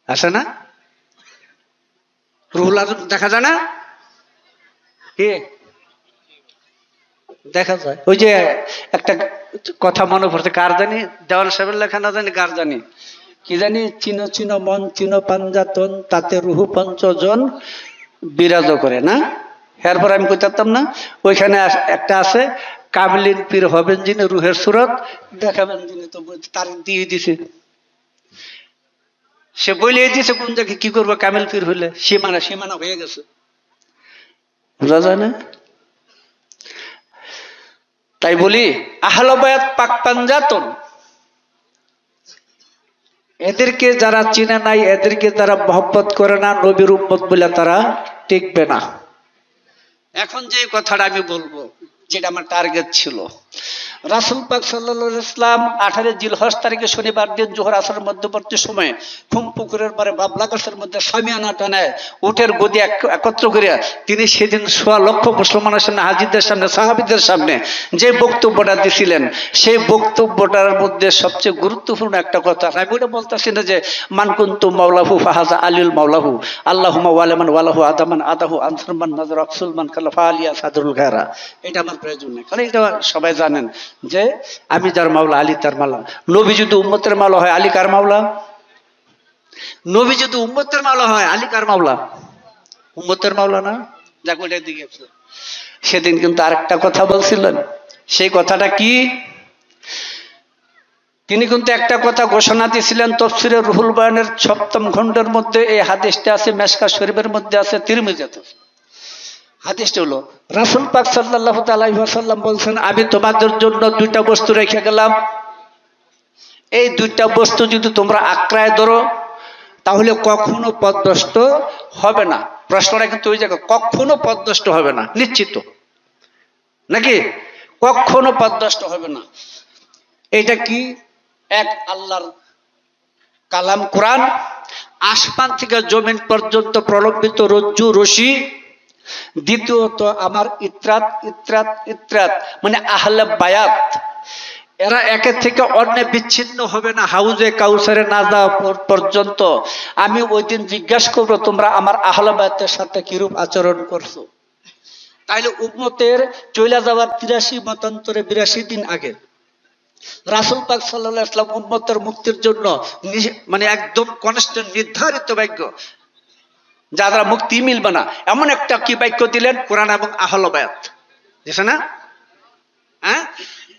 আছে না? রুহুল আজম দেখা যায় না? কে দেখা যায়? ওই যে একটা কথা মনে পড়ছে, কার জানি, দেওয়ান সাহেবের লেখা না জানি, কার জানি, কি জানি, চিনো চিনো মন চিনো পাঞ্জাতন, তাতে রুহু পঞ্চজন বিরাজ করে না। এরপর আমি কইতাম না, ওইখানে একটা আছে, কামলিন পীর হবেন যিনি, রুহের সুরত দেখাবেন যিনি, তো তার দিয়ে দিছে, সে বলে দিয়েছে কোন জায়গায় কি করবো কামেল পীর হইলে। সীমানা হয়ে গেছে, বোঝা যায় না? তাই বলি আহলে বায়াত পাক পাঞ্জাতন, এদেরকে যারা চিনে নাই, এদেরকে যারা মহব্বত করে না, নবীর উম্মত বলে তারা টিকবে না। এখন যে কথাটা আমি বলবো, যেটা আমার টার্গেট ছিল, রাসূল পাক সাল্লাল্লাহু আলাইহি ওয়াসাল্লাম 18 জিলহজ তারিখে শনিবার দিন জোহর আসরের মধ্যবর্তী সময়ে খুম পুকুরের পরে বাবলা গাছের মধ্যে সামিয়ানা টানায় উটের গদি একত্র করিয়া তিনি সেদিন 1.25 লক্ষ মুসলমানের সামনে, হাজিদের সামনে, সাহাবীদের সামনে যে বক্তব্যটা দিছিলেন, সেই বক্তব্যটার মধ্যে সবচেয়ে গুরুত্বপূর্ণ একটা কথা, আমি ওটা বলতেছি না যে মান কুনতু মাওলাহু ফাহাজা আলিউল মাওলাহু, আল্লাহুম্মা ওয়ালামান ওয়ালাহু আদামান আদাহু আনসারমান নাজর আকসুলমান কালাফা আলিয়া সাদরুল গায়রা। এটা আমার প্রয়োজন নেই, কারণ এটা সবাই জানেন যে আমি যার মাওলা, আলী তার মাওলা। নবী যদি উম্মতের মাওলা হয়, আলী কার মাওলা? নবী যদি উম্মতের মাওলা হয়, আলী কার মাওলা? উম্মতের মাওলা না? যাক ওটার দিকে। সেদিন কিন্তু আরেকটা কথা বলছিলেন, সেই কথাটা কি? তিনি কিন্তু একটা কথা ঘোষণা দিয়েছিলেন তাফসীরে রুহুল বয়ানের 7ম খণ্ডের মধ্যে। এই হাদিসটা আছে মেশকাত শরীফের মধ্যে, আছে তিরমিজিতে। হাদিসটা হলো রাসূল পাক সাল্লাল্লাহু আলাইহি ওয়াসাল্লাম বলছেন, আমি তোমাদের জন্য 2টা বস্তু রেখে গেলাম, এই 2টা বস্তু যদি তোমরা আঁকড়ায় ধরো তাহলে কখনো পথভ্রষ্ট হবে না। প্রশ্নটা কিন্তু ওই জায়গায়, কখনো পথভ্রষ্ট হবে না, নিশ্চিত নাকি? কখনো পথভ্রষ্ট হবে না। এইটা কি? এক, আল্লাহর কালাম কোরআন, আসমান থেকে জমিন পর্যন্ত প্রলম্বিত রজ্জু রশি। দ্বিতীয়ত আমার ইত্রাত, মানে আহলে বায়াত, এরা একের থেকে অন্যে বিচ্ছিন্ন হবে না হাউজে কাউসারে না যাওয়া পর্যন্ত। আমি ওই দিন জিজ্ঞাসা করবো, তোমরা আমার আহলে বায়াতের সাথে কিরূপ আচরণ করছো? তাইলে উম্মতের চলে যাওয়ার 83 মতান্তরে 82 দিন আগে রাসূল পাক সাল্লাল্লাহু আলাইহি ওয়াসাল্লাম উম্মতের মুক্তির জন্য মানে একদম কনস্ট্যান্ট নির্ধারিত বাক্য, যারা মুক্তি মিলবে না এমন একটা কি বাক্য দিলেন? কোরআন এবং আহলে বায়াত। বুঝছেন না? হ্যাঁ,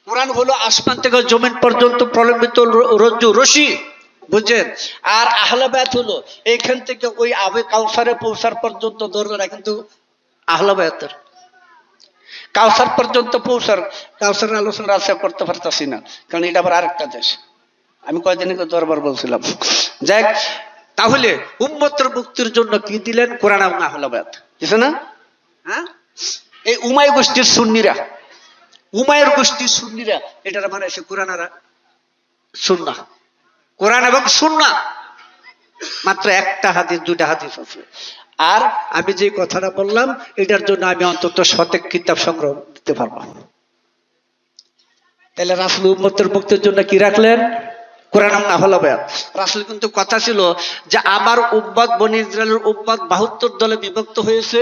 কোরআন হলো আসমান থেকে জমিন পর্যন্ত প্রলম্বিত রজ্জু রশি, বুঝছেন? আর আহলে বায়াত হলো এইখান থেকে ওই আবে কাউসারে পৌঁছার পর্যন্ত দরজা, কিন্তু আহলে বায়াতের কাউসার পর্যন্ত পৌঁছার, কাউসারের আলোচনা আশা করতে পারতাছি না, কারণ এটা আবার আরেকটা দেশ। আমি কয়দিন আগে দরবার বলছিলাম। যাই, তাহলে উম্মতের মুক্তির জন্য কি দিলেন? কোরআন এবং আহলে বায়াত, বুঝছেন না? হ্যাঁ, এই উমাই গোষ্ঠীর সুন্নিরা, উমায়ের গোষ্ঠীর সুন্নিরা এটার মানে এসে কোরআন আর সুন্নাহ, কোরআন এবং সুন্নাহ, মাত্র একটা হাদিস, দুইটা হাদিস আছে। আর আমি যে কথাটা বললাম এটার জন্য আমি অন্তত শতেক কিতাব সংগ্রহ দিতে পারবো। তাহলে রাসূল উম্মতের মুক্তির জন্য কি রাখলেন? কোরআন এবং আহলে বায়াত। রাসূল কিন্তু কথা ছিল যে আমার উম্মত বনি ইসরাইলের উম্মত 72 দলে বিভক্ত হয়েছে,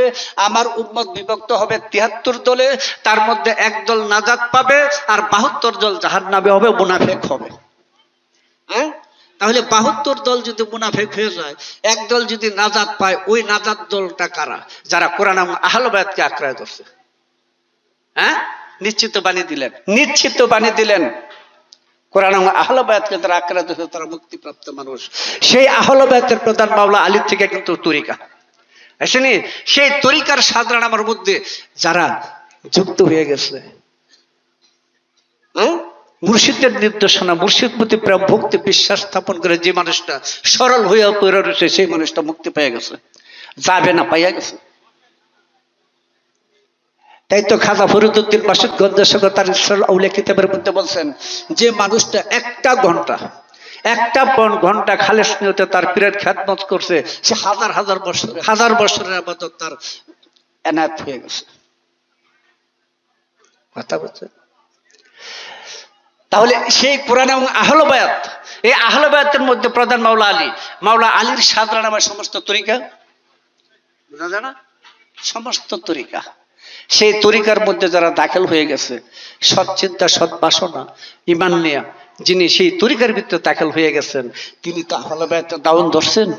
আমার উম্মত বিভক্ত হবে 73 দলে, তার মধ্যে এক দল নাজাত পাবে আর 72 দল জাহান্নামে হবে, মুনাফিক হবে। হ্যাঁ, তাহলে 72 দল যদি মুনাফিক হয়ে যায়, এক দল যদি নাজাত পায়, ওই নাজাত দলটা কারা? যারা কোরআন এবং আহলে বায়াতকে আঁকড়ায় ধরছে। হ্যাঁ, নিশ্চিত বানিয়ে দিলেন, নিশ্চিত বানিয়ে দিলেন। কোরআন এবং আহলে বায়াতকে যারা আঁকড়ায় ধরছে তারা মুক্তিপ্রাপ্ত মানুষ। সেই আহলে বায়াতের প্রধান মাওলা আলীর থেকে কিন্তু তরিকা আসেনি, সেই তরিকার সাধারণ আমার মধ্যে যারা যুক্ত হয়ে গেছে, মুর্শিদের নির্দেশনা, মুর্শিদ প্রতি প্রেম ভক্তি বিশ্বাস স্থাপন করে যে মানুষটা সরল হয়ে পড়ে রয়েছে, সেই মানুষটা মুক্তি পেয়ে গেছে, যাবে না, পাইয়া গেছে। তাই তো খাজা ফরিদউদ্দিন মাসুদ গঞ্জেশক তার ইসরাল আউলিয়া কিতাবের মধ্যে বলছেন যে মানুষটা একটা ঘন্টা খালেস নিয়তে তার পীরের খেদমত করছে, সে হাজার বছরের আবাদত তার এনায়েত হয়ে গেছে। কথা বলছেন? তাহলে সেই কোরআন এবং আহলে বায়াত, এই আহলে বায়াতের মধ্যে প্রধান মাওলা আলীর সাদরা নামের সমস্ত তরিকা বোঝা যায় না, সমস্ত তরিকা, সেই তরিকার মধ্যে যারা দাখিল হয়ে গেছে, সৎ চিন্তা সৎ বাসনা ইমান নিয়া যিনি সেই তরিকার ভিতরে দাখিল হয়ে গেছেন, তিনি তো আহলে বায়াতের দাওন ধরছেন।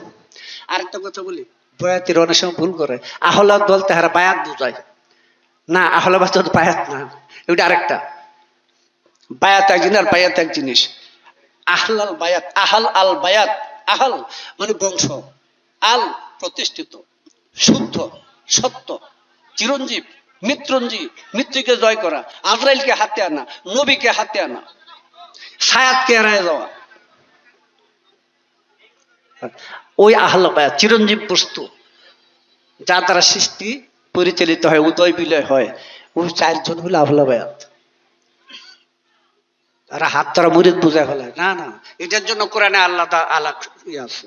আরেকটা কথা বলি, বয়াতির অনেক সময় ভুল করে, আহলে বলতে হারা বায়াত বোঝায় না, আহলে বায়াত বায়াত না, এটা আরেকটা। বায়াত এক জিনিস আর বায়াত এক জিনিস। আহলাল বায়াত, আহাল আল বায়াত, আহাল মানে বংশ, আল প্রতিষ্ঠিত, শুদ্ধ, সত্য, চিরঞ্জীব, মৃত্যুঞ্জীব, মৃত্যুকে জয় করা, আজরাইলকে হাতে আনা, নবীকে হাতে আনা, সায়াতকে এড়ায় যাওয়া, ওই আহল বায়াত চিরঞ্জীব বস্তু, যা দ্বারা সৃষ্টি পরিচালিত হয়, উদয় বিলয় হয়, ওই চারজন হলো আহলে বায়াত। আর হাত ধরা মুরিদ বুঝা ফেলে না, না, এটার জন্য কোরআনে আল্লাহ আছে।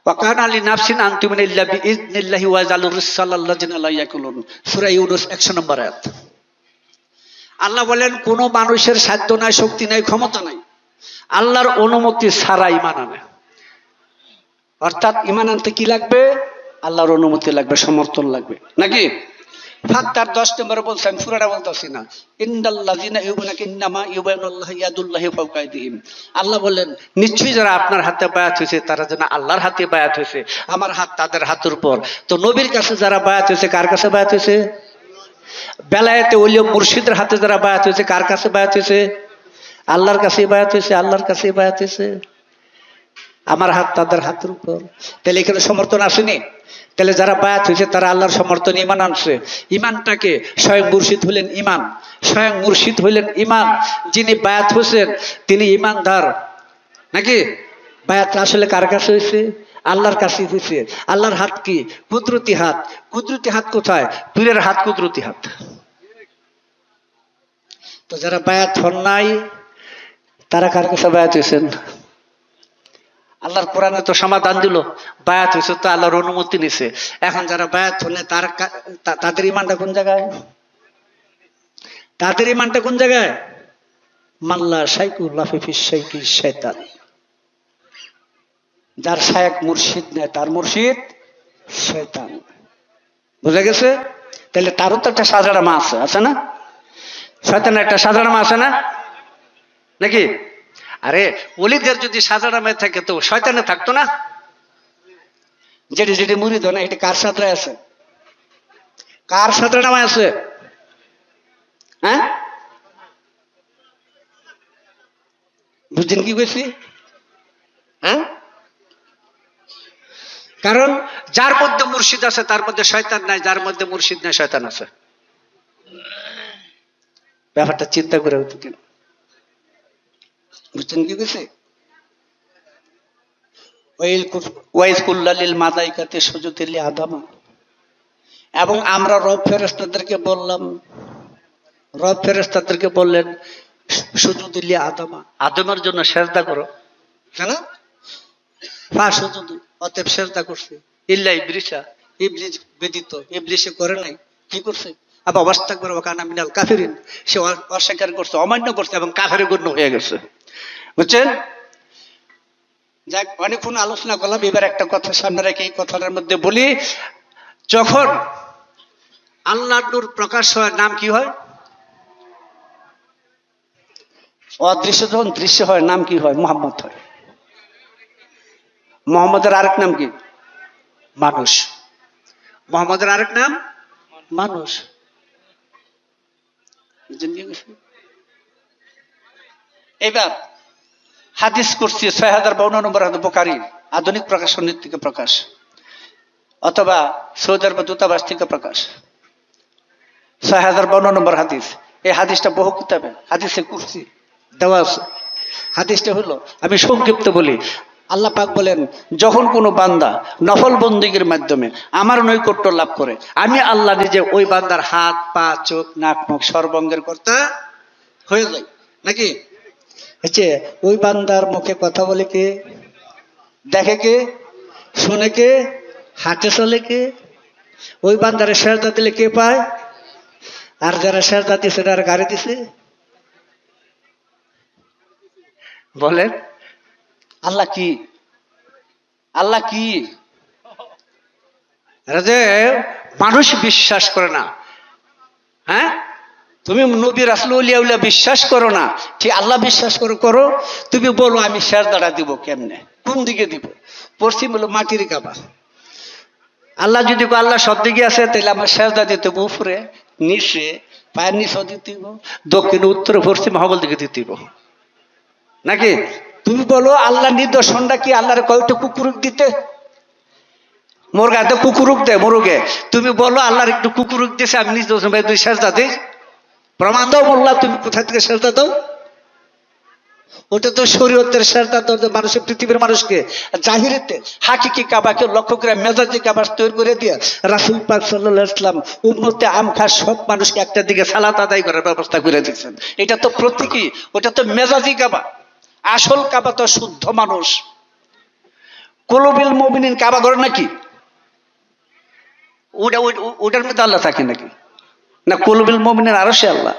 ওয়াকান আলী নাফসিন আনতুমিন ইল্লা বিইজনিল্লাহি ওয়া জালুর রিসালাল্লাযিনা লা ইয়াকুলুন, সূরা ইউনূস 100 নম্বর আয়াত। আল্লাহ বলেন কোন মানুষের সাধ্য নাই, শক্তি নাই, ক্ষমতা নাই, আল্লাহর অনুমতি ছাড়া ঈমান আনে। অর্থাৎ ঈমান আনতে কি লাগবে? আল্লাহর অনুমতি লাগবে, সমর্থন লাগবে, নাকি? ফাত্তার 10 নম্বরে বলছে, আমি পুরাটা বলতেছি না, ইন্নাল্লাযিনা ইউমিনুনা ইন্নামা ইউবাইনুল্লাহি ইয়াদুল্লাহি ফাওকা আইদিহিম। আল্লাহ বলেন নিশ্চয়ই যারা আপনার হাতে বায়াত হয়েছে তারা যেন আল্লাহর হাতে বায়াত হয়েছে, আমার হাত তাদের হাতের উপর। তো নবীর কাছে যারা বায়াত হয়েছে, কার কাছে বায়াত হয়েছে? বেলায়েতে ওলিয়া মুর্শিদের হাতে যারা বায়াত হয়েছে, কার কাছে বায়াত হয়েছে? আল্লাহর কাছে বায়াত হয়েছে, আল্লাহর কাছে বায়াত হয়েছে, আমার হাত তাদের হাতের উপর। তাহলে এখানে সমর্থন আসেনি? তাহলে যারা বায়াত হয়েছে তারা আল্লাহর সমর্থন, ঈমান আনছে। ঈমানটাকে স্বয়ং মুর্শিদ হইলেন ঈমান, স্বয়ং মুর্শিদ হইলেন ঈমান। যিনি বায়াত হয়েছেন তিনি ঈমানদার, নাকি? বায়াত আসলে কার কাছে হয়েছে? আল্লাহর কাছে হয়েছে। আল্লাহর হাত কি? কুদরতি হাত। কুদরতি হাত কোথায়? পীরের হাত কুদরতি হাত। তো যারা বায়াত হন নাই তারা কার কাছে বায়াত হয়েছেন? আল্লাহর কোরআনে তো সমাধান দিল, বায়াত হয়েছে তো আল্লাহর অনুমতি নিছে। এখন যারা বায়াত হলে তাদের ঈমানটা কোন জায়গায়? তাদের ইমানটা কোন জায়গায়? মাল্লা শাইকুল্লাহ ফি শাইকি শয়তান। যার শায়েক মুর্শিদ নেয় তার মুর্শিদ শয়তান। বুঝা গেছে? তাহলে তারও তো একটা সাজারা মা আছে না? শয়তানের একটা সাজারা মা আছে না নাকি? আরে ওলিদের যদি সাজারা মা থাকে তো শয়তানে থাকতো না? যেটি যেটি মুরিদ না এটা কার সাদরায় আছে? কার সাদরা নামে আছে? হ্যাঁ, বুঝছেন কি কইছি? হ্যাঁ, কারণ যার মধ্যে মুর্শিদ আছে তার মধ্যে শয়তান নাই, যার মধ্যে মুর্শিদ নাই শয়তান আছে। ব্যাপারটা চিন্তা করে হতো কেন? বুঝছেন কি কইছি? ওয়াইজ কুল্লালিল মালাইকাতি সুজুদি লি আদামা, এবং আমরা রব ফেরেশতাদেরকে বললাম, রব ফেরেশতাদেরকে বললেন সুজুদি লি আদামা, আদমের জন্য সিজদা করো, কেন? ফাসুজুদু, অতএব সিজদা করছে। ইল্লা ইবলিসা, ইবলিস ব্যতীত, ইবলিসে করে নাই। কি করছে? আবার ওয়াস্তাকবারা ওয়া কানা মিনাল কাফিরিন, সে অস্বীকার করছে, অমান্য করছে এবং কাফেরে গণ্য হয়ে গেছে। বুঝছেন? যাক, অনেকক্ষণ আলোচনা করলাম, এবার একটা কথা সামনে রেখে এই কথাটার মধ্যে বলি, যখন আল্লাহর নূর প্রকাশ হয় নাম কি হয়? অদৃশ্য যখন দৃশ্য হয় নাম কি হয়? মুহাম্মদ হয়। মোহাম্মদের আরেক নাম কি? মানুষ। মোহাম্মদের আরেক নাম মানুষ। এবার হাদিস করছি 6052 নম্বর হাদিস, বুখারী আধুনিক প্রকাশনের থেকে প্রকাশ, অথবা সৌদি আরব দূতাবাস থেকে প্রকাশ, 6052 নম্বর হাদিস। এই হাদিসটা বহু কিতাবে হাদিসে কুরসি দেওয়া আছে। হাদিসটা হলো, আমি সংক্ষিপ্ত বলি। আল্লাহ পাক বলেন, যখন কোনো বান্দা নফল বন্দিগির মাধ্যমে আমার নৈকট্য লাভ করে, আমি আল্লাহ নিজে ওই বান্দার হাত, পা, চোখ, নাক, মুখ সর্বাঙ্গের কর্তা হয়ে যাই। নাকি? হচ্ছে ওই বান্দার মুখে কথা বলে কে? দেখে কে? শুনে কে? হাঁটে চলে কে? ওই বান্দারে সেজদা দিলে কে পায়? আর যারা সেজদা দিছে তারা গাড়ি দিছে। বলেন আল্লাহ কি? আল্লাহ কি? যে মানুষ বিশ্বাস করে না, হ্যাঁ, তুমি নবী রাসূল ওলিয়া উলিয়া বিশ্বাস করো না, ঠিক আল্লাহ বিশ্বাস করো। করো, তুমি বলো আমি সেজদাটা দিব কেমনে, কোন দিকে দিব? পশ্চিম হলো মাটির কাবা। আল্লাহ যদি আল্লাহ সব দিকে আছে, তাহলে আমার সেজদা দিতে হবে উপরে, নিচে, পায়ের নিচেও দিতে হইব, দক্ষিণ, উত্তর, পশ্চিম, হবল দিকে দিতে হইব। নাকি? তুমি বলো আল্লাহ নিদর্শনটা কি? আল্লাহর কয়টা কুকুরুক দিতে? মোরগাতে কুকুরুক দেয় মোরগে। তুমি বলো আল্লাহর একটু কুকুরুক দিয়েছে, আমি নিদর্শন ভাই দুই সেজদা দিই, প্রমাণ দাও। মোল্লা তুমি কোথা থেকে সেজদা দাও? ওটা তো শরীয়তের সেজদা দাও মানুষের, পৃথিবীর মানুষকে। জাহিরিতে হাকিকি কাবাকে লক্ষ্য করে মেজাজি কাবা তৈরি করে দিয়ে রাসূল পাক সাল্লাল্লাহু আলাইহি ওয়াসাল্লাম উম্মতে আমখা সব মানুষকে একটা দিকে সালাত আদায় করার ব্যবস্থা করে দিয়েছেন। এটা তো প্রতীকী, ওটা তো মেজাজি কাবা। আসল কাবা তো শুদ্ধ মানুষ। কুলুবিল মুমিনিন কাবা ঘর নাকি? ওটার মধ্যে আল্লাহ থাকে নাকি? না, কুলুবিল মুমিনিন আরশে আল্লাহ।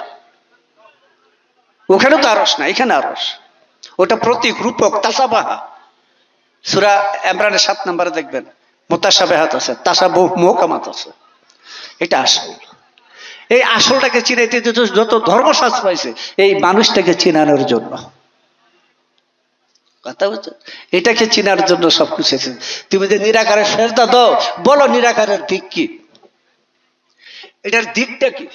ওখানে তো আরশ না, এখানে আরশ। ওটা প্রতীক, রূপক, তাসাবাহা। সূরা ইমরানের 7 নম্বরে দেখবেন মুতাশাবিহাত আছে, তাসাবুহ মুহকামাত আছে। এটা আসল। এই আসলটাকে চিনাইতে যত ধর্মশাস্ত্র আছে, এই মানুষটাকে চিনানোর জন্য। কথা বলছো? এটাকে চিনার জন্য সবকিছু আছে। তুমি যে নিরাকারের সেজদা দাও, বলো নিরাকারের দিক কি? এটার দিকটা কি?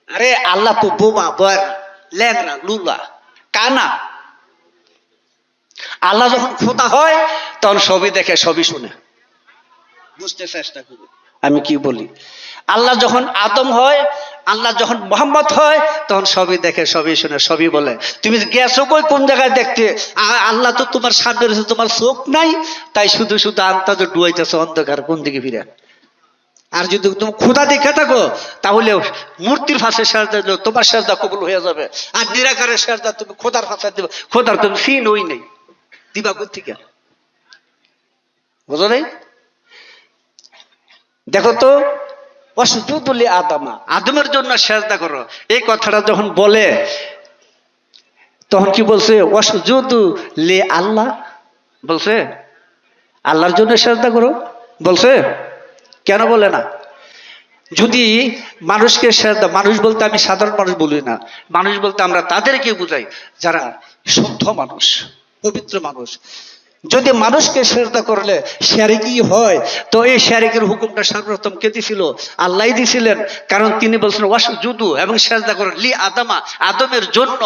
আরে আল্লাহ তো বোমা, বর, ল্যাংরা, লুলা, কানা। আল্লাহ যখন খোদা হয় তখন সবই দেখে, সবই শুনে। বুঝতে চেষ্টা করবে আমি কি বলি। আল্লাহ যখন আদম হয়, আল্লাহ যখন মোহাম্মদ হয়, তখন সবই দেখে, সবই শুনে, সবই বলে। তুমি গেছো কই, কোন জায়গায় দেখতে? আল্লাহ তো তোমার সামনে রয়েছে, তোমার চোখ নাই, তাই শুধু শুধু আন্তাজ ডুয়াইতেছে অন্ধকার, কোন দিকে ফিরে। আর যদি তুমি খোদা দেখে থাকো, তাহলে মূর্তির ফাঁসে সেজদা দিলে তোমার সেজদা কবুল হয়ে যাবে। আর নিরাকারের সেজদা তুমি খোদার ফাঁসে দিবে, খোদার তুমি সিন ওই নেই, দিবা কোথেকে? বুঝো নাই? দেখো তো, ওয়াসজুদু লি আদমা, আদমের জন্য সেজদা করো। এই কথাটা যখন বলে তখন কি বলছে? ওয়াসজুদু লি আল্লাহ বলছে, আল্লাহর জন্য সেজদা করো বলছে। কেন বলে না? যদি মানুষকে সেজদা, মানুষ বলতে আমি সাধারণ মানুষ বলি না, মানুষ বলতে আমরা তাদেরকে বুঝাই যারা শুদ্ধ মানুষ, পবিত্র মানুষ। যদি মানুষকে সেজদা করলে শিরকি হয়, তো এই শিরকের হুকুমটা সর্বপ্রথম কে দিছিল? আল্লাহ দিছিলেন। কারণ তিনি বলছেন ওয়াসজুদু, এবং সেজদা করো, লি আদমা, আদমের জন্য,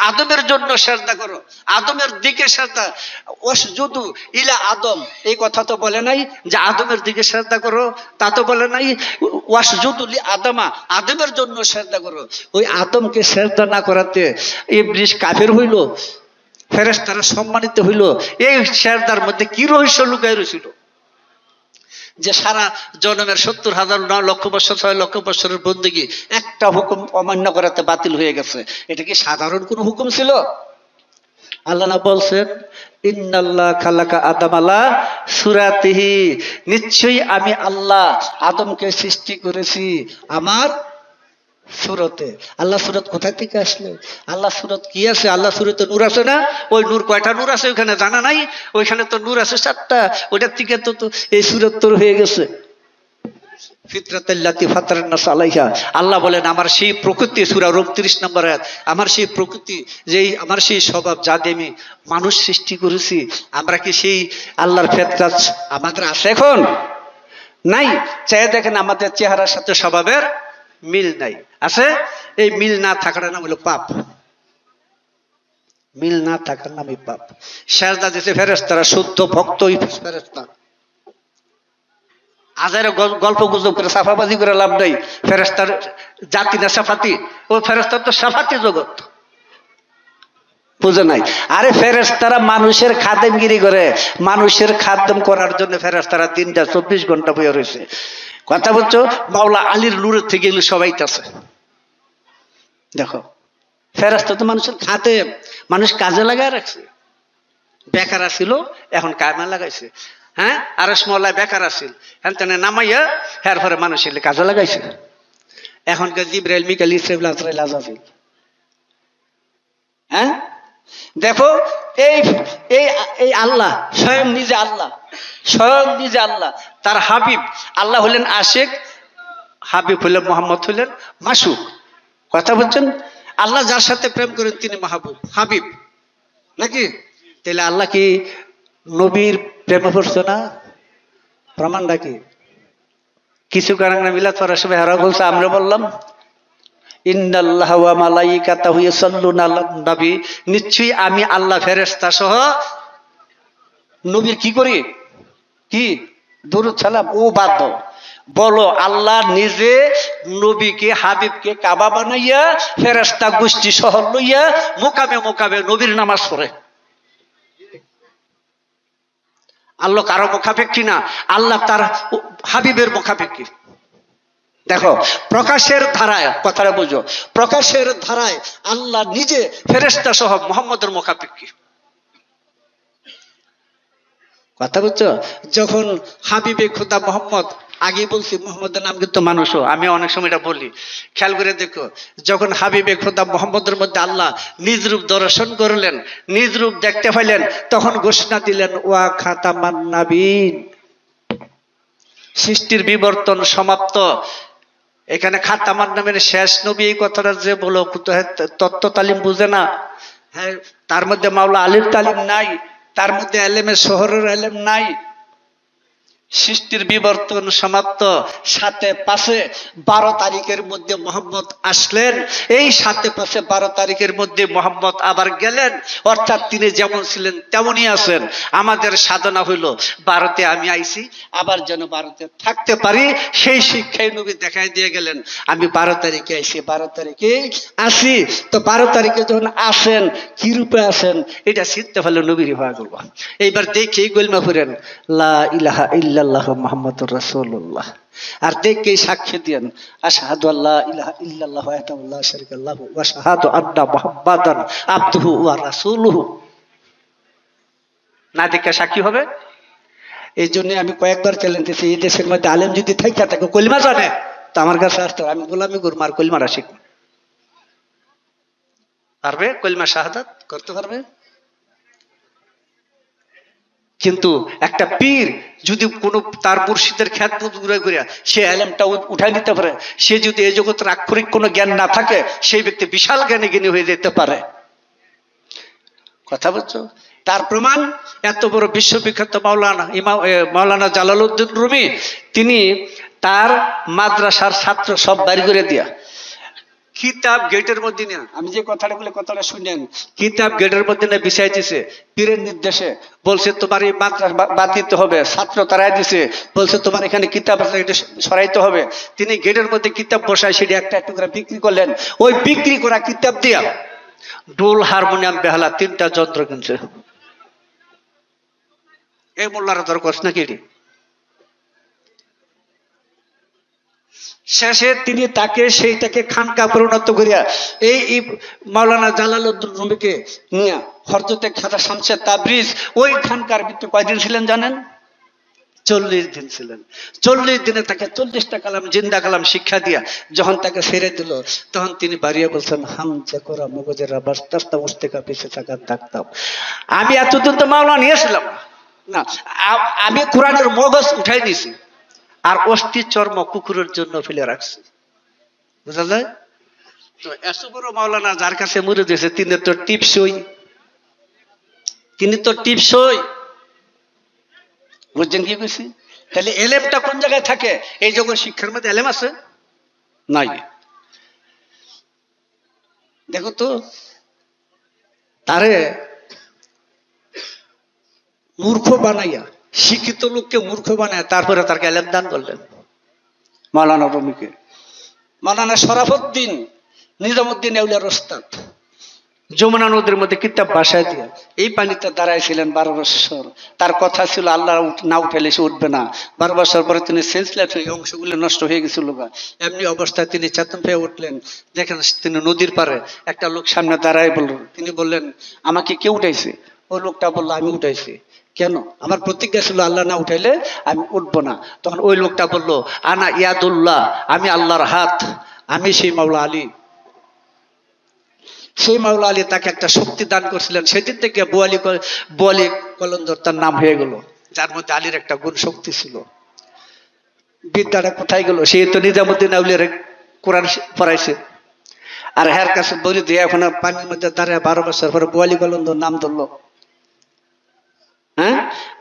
আদমের জন্য সেজদা করো, আদমের দিকে সেজদা। ওয়াসজুদু ইলা আদম, এই কথা তো বলে নাই যে আদমের দিকে সেজদা করো, তা তো বলে নাই। ওয়াসজুদু লি আদমা, আদমের জন্য সেজদা করো। ওই আদমকে সেজদা না করাতে ইবলিস কাফের হইল, ফেরেশতারা সম্মানিত হইল। এই সেজদার মধ্যে কি রহস্য লুকায় রয়েছিল যে সারা জন্মের ৭০,০০০ ৯ লক্ষ বছর ৬ লক্ষ বছরের বন্দেগী একটা হুকুম অমান্য করাতে বাতিল হয়ে গেছে? এটা কি সাধারণ কোন হুকুম ছিল? আল্লাহ না বলছেন ইন্নাল্লাহ খালাকা আদম আলা সূরাতিহি, নিশ্চয়ই আমি আল্লাহ আদমকে সৃষ্টি করেছি আমার সুরতে। আল্লাহ সুরত কোথা থেকে আসলে? আল্লাহ সুরত কি আছে? আল্লাহ সুরতে নূর আছে না? ওই নূর কয়টা নূর আছে ওইখানে জানা নাই? ওইখানে তো নূর আছে ৪টা। ওইটার থেকে তো এই সুরত তোর হয়ে গেছে। ফিতরাতাল্লাতী ফাতারান নাস আলাইহা, আল্লাহ বলেন আমার সেই প্রকৃতি, সূরা ৩৯ নম্বর আয়াত, আমার সেই প্রকৃতি, যেই আমার সেই স্বভাব যা দিয়ে আমি মানুষ সৃষ্টি করেছি। আমরা কি সেই আল্লাহর ফিতরাত আমাদের আছে এখন? নাই। চাই দেখেন আমাদের চেহারার সাথে স্বভাবের মিল নাই, আছে? এই মিল না থাকার নাম হলো পাপ, মিল না থাকার নামই পাপ। সেজদা দিতে ফেরেশতারা, শুদ্ধ ভক্ত ফেরেশতা। আজারে গল্প গুজব করে সাফাবাজি করে লাভ নেই। ফেরেশতার জাতি না সাফাতি, ও ফেরেশতার তো সাফাতি জগৎ, বুঝে নাই? আরে ফেরেশতারা মানুষের খাদেমগিরি করে, মানুষের খাদেম করার জন্য ফেরেশতারা দিনটা ২৪ ঘন্টা বইয়া রয়েছে। কথা বলছো? মাওলা আলীর নূরের থেকে এগুলো সবাই আছে। দেখো, ফেরেশতা তো মানুষের খাদেম, মানুষ কাজে লাগায় রাখছে। বেকার আসিল, এখন কামে লাগাইছে। হ্যাঁ, আরশ মওলা বেকার আসিল, হ্যাঁ তেনে নামাইয়া হ্যার পরে মানুষ এলে কাজে লাগাইছে। এখনকার জিবরাইল, মিকাইল, ইসরাফিল, আজরাইল, আজাজিল। হ্যাঁ, দেখো এই এই এই আল্লাহ স্বয়ং নিজে আল্লাহ, স্বয়ং নিজে আল্লাহ, তার হাবিব। আল্লাহ হলেন আশিক, হাবিব হলেন মোহাম্মদ হলেন মাসুক। কথা বলছেন? আল্লাহ যার সাথে প্রেম করেন তিনি মাহবুব, হাবিব, নাকি? তাহলে আল্লাহ কি নবীর প্রেমে পড়ছে না? প্রমাণটা কি? কিছু কারণে মিলাদ পড়ার সময় হারা বলছে, আমরা বললাম ইন্নাল্লাহা ওয়া মালাইকাতাহু ইউসাল্লুনা আলান নবী, নিশ্চয়ই আমি আল্লাহ ফেরেশতা সহ নবীর কি করি? কি দরুদ সালাম। ও বাদ দাও, বলো আল্লাহ নিজে নবীকে, হাবিবকে কাবা বানাইয়া ফেরেশতা গোষ্ঠী সহ লইয়া মোকামে মোকামে নবীর নামাজ পড়ে। আল্লাহ কারো মুখাপেক্ষী না, আল্লাহ তার হাবিবের মুখাপেক্ষী। দেখো, প্রকাশের ধারায়, কথাটা বুঝো, প্রকাশের ধারায় আল্লাহ নিজে ফেরেশতা সহ মুহাম্মদের মুখাপেক্ষী। কথা বুঝছো? যখন হাবিবে খোদা মোহাম্মদ, আগে বলছি মোহাম্মদের নাম কিন্তু মানুষও, আমি অনেক সময় এটা বলি, খেয়াল করে দেখো, যখন হাবিবে খোদা মোহাম্মদের মধ্যে আল্লাহ নিজ রূপ দর্শন করলেন, নিজ রূপ দেখতে পাইলেন, তখন ঘোষণা দিলেন ওয়া খাতামান নাবিয়্যিন, সৃষ্টির বিবর্তন সমাপ্ত। এখানে খাতামান নামের শেষ নবী, এই কথাটা যে বলো তত্ত্ব তালিম বুঝে না। হ্যাঁ, তার মধ্যে মাওলা আলীর তালিম নাই, তার মধ্যে এলেমের শহরের এলেম নাই। সৃষ্টির বিবর্তন সমাপ্ত, ৭-৫-১২ তারিখের মধ্যে মোহাম্মদ আসলেন। এই ৭-৫-১২ তারিখের মধ্যে মোহাম্মদ আবার গেলেন, অর্থাৎ তিনি যেমন ছিলেন তেমনই আছেন। আমাদের সাধনা হইল ১২তে আমি আইছি, আবার যেন ১২তে থাকতে পারি, সেই শিক্ষায় নবী দেখাই দিয়ে গেলেন। আমি ১২ তারিখে আইছি, ১২ তারিখে আসি। তো ১২ তারিখে যখন আসেন, কি রূপে আসেন এটা চিনতে পারলে নবীর হওয়া গেল। এইবার দেখি গলমা করেন লা ইলাহা ইল্লাল্লাহু মুহাম্মাদুর রাসূলুল্লাহ, আর দেখে সাক্ষ্য দেন আশহাদু আল্লা ইলাহা ইল্লাল্লাহু ওয়াহদাহু লা শারীকা লাহু ওয়া আশহাদু আন্না মুহাম্মাদান আবদুহু ওয়া রাসূলুহু। না দেখে সাক্ষী হবে? এই জন্য আমি কয়েকবার চ্যালেঞ্জ দিয়েছি, এই দেশের মধ্যে আলেম যদি থাইকা থাকে কলিমা জানে তো আমার কাছে আসতে হবে, আমি গোলামি করবো আর কলিমারা শিখবো। পারবে কলিমা শাহাদাত করতে পারবে? কিন্তু একটা পীর যদি কোনো তার মুর্শিদের খ্যাতমত ঘুরে ঘুরে সে আলেমটা উঠাই নিতে পারে, সে যদি এই জগতের আক্ষরিক কোনো জ্ঞান না থাকে সেই ব্যক্তি বিশাল জ্ঞানী জ্ঞানী হয়ে যেতে পারে। কথা বলছো? তার প্রমাণ এত বড় বিশ্ববিখ্যাত মাওলানা জালালউদ্দিন রুমি, তিনি তার মাদ্রাসার ছাত্র সব বাড়ি করে দিয়া কিতাব গেটের মধ্যে না, আমি যে কথাটা বলে কথাটা শুনেন, কিতাব গেটের মধ্যে না বিছাই দিছে পীরের নির্দেশে, বলছে তোমার এই মাদ্রাসা বাদ দিতে হবে, ছাত্র তারাই দিছে, বলছে তোমার এখানে কিতাব সরাইতে হবে। তিনি গেটের মধ্যে কিতাব বসায় সেটি একটা একটু করে বিক্রি করলেন, ওই বিক্রি করা কিতাব দিয়া ঢোল হারমোনিয়াম বেহালা 3টা যন্ত্র কিনছে। এই মোল্লারা তোর কষ্ট নাকি? শেষে তিনি তাকে সেইটাকে খানকা পরিণত করিয়া এই মাওলানা জালালউদ্দিন রুমিকে নিয়ে হযরতে খাজা শামসে তাবরিজ ওই খানকার ভিতরে কয়দিন ছিলেন জানেন? 40 দিন ছিলেন। 40 দিনে তাকে 40টা কালাম জিন্দা কালাম শিক্ষা দিয়া যখন তাকে ছেড়ে দিল, তখন তিনি বাড়িয়ে বলছেন, হাম চাকরা মগজের বাস্তাস্তা মুস্তেকা পিছে থাকা থাকতাম। আমি এতদিন তো মাওলানা নিয়েছিলাম না, আমি কোরআনের মগজ উঠাই দিয়েছি আর অস্থি চর্ম কুকুরের জন্য ফেলে রাখছি। বুঝা যায়? তো এত বড় মাওলানা যার কাছে মরে দিয়েছে তিনি তো টিপসই, বুঝছেন কি কইছি? তাহলে এলেমটা কোন জায়গায় থাকে? এই জগৎ শিক্ষার মধ্যে এলেম আছে নাই? দেখো তো, তারে মূর্খ বানাইয়া, শিক্ষিত লোককে মূর্খ বানায় তারপরে তার এলেম দান করলেন মাওলানা রুমিকে। মাওলানা শরাফুদ্দিন নিজামুদ্দিন আউলিয়ার ওস্তাদ যমুনা নদীর মধ্যে কিতাব বাসায় দিয়ে এই পানিতে দাঁড়াইছিলেন 12 বছর। তার কথা ছিল আল্লাহ না উঠাইলে সে উঠবে না। 12 বছর পরে তিনি সেন্সলেস হয়ে অংশগুলো নষ্ট হয়ে গেছিল। এমনি অবস্থায় তিনি চেতন হয়ে উঠলেন। দেখেন তিনি নদীর পারে একটা লোক সামনে দাঁড়ায় বলল, তিনি বললেন, আমাকে কে উঠাইছে? ওই লোকটা বললো, আমি উঠাইছি। কেন? আমার প্রতিজ্ঞা ছিল আল্লাহ না উঠাইলে আমি উঠবো না। তখন ওই লোকটা বললো, আনা ইয়াদুল্লাহ, আমি আল্লাহর হাত, আমি সেই মাওলা আলী। সেই মাওলা আলী তাকে একটা শক্তি দান করছিলেন। সেদিন থেকে বোয়ালি কলন্দর তার নাম হয়ে গেল, যার মধ্যে আলীর একটা গুণ শক্তি ছিল। বিদ্যাটা কোথায় গেল? সে তো নিজামুদ্দিন আউলিয়ার কোরআন পড়াইছে, আর হ্যার কাছে বলি দিয়ে এখন পানির মধ্যে দাঁড়ায় 12 বছর পরে বোয়ালি কলন্দর নাম ধরলো। হ্যাঁ,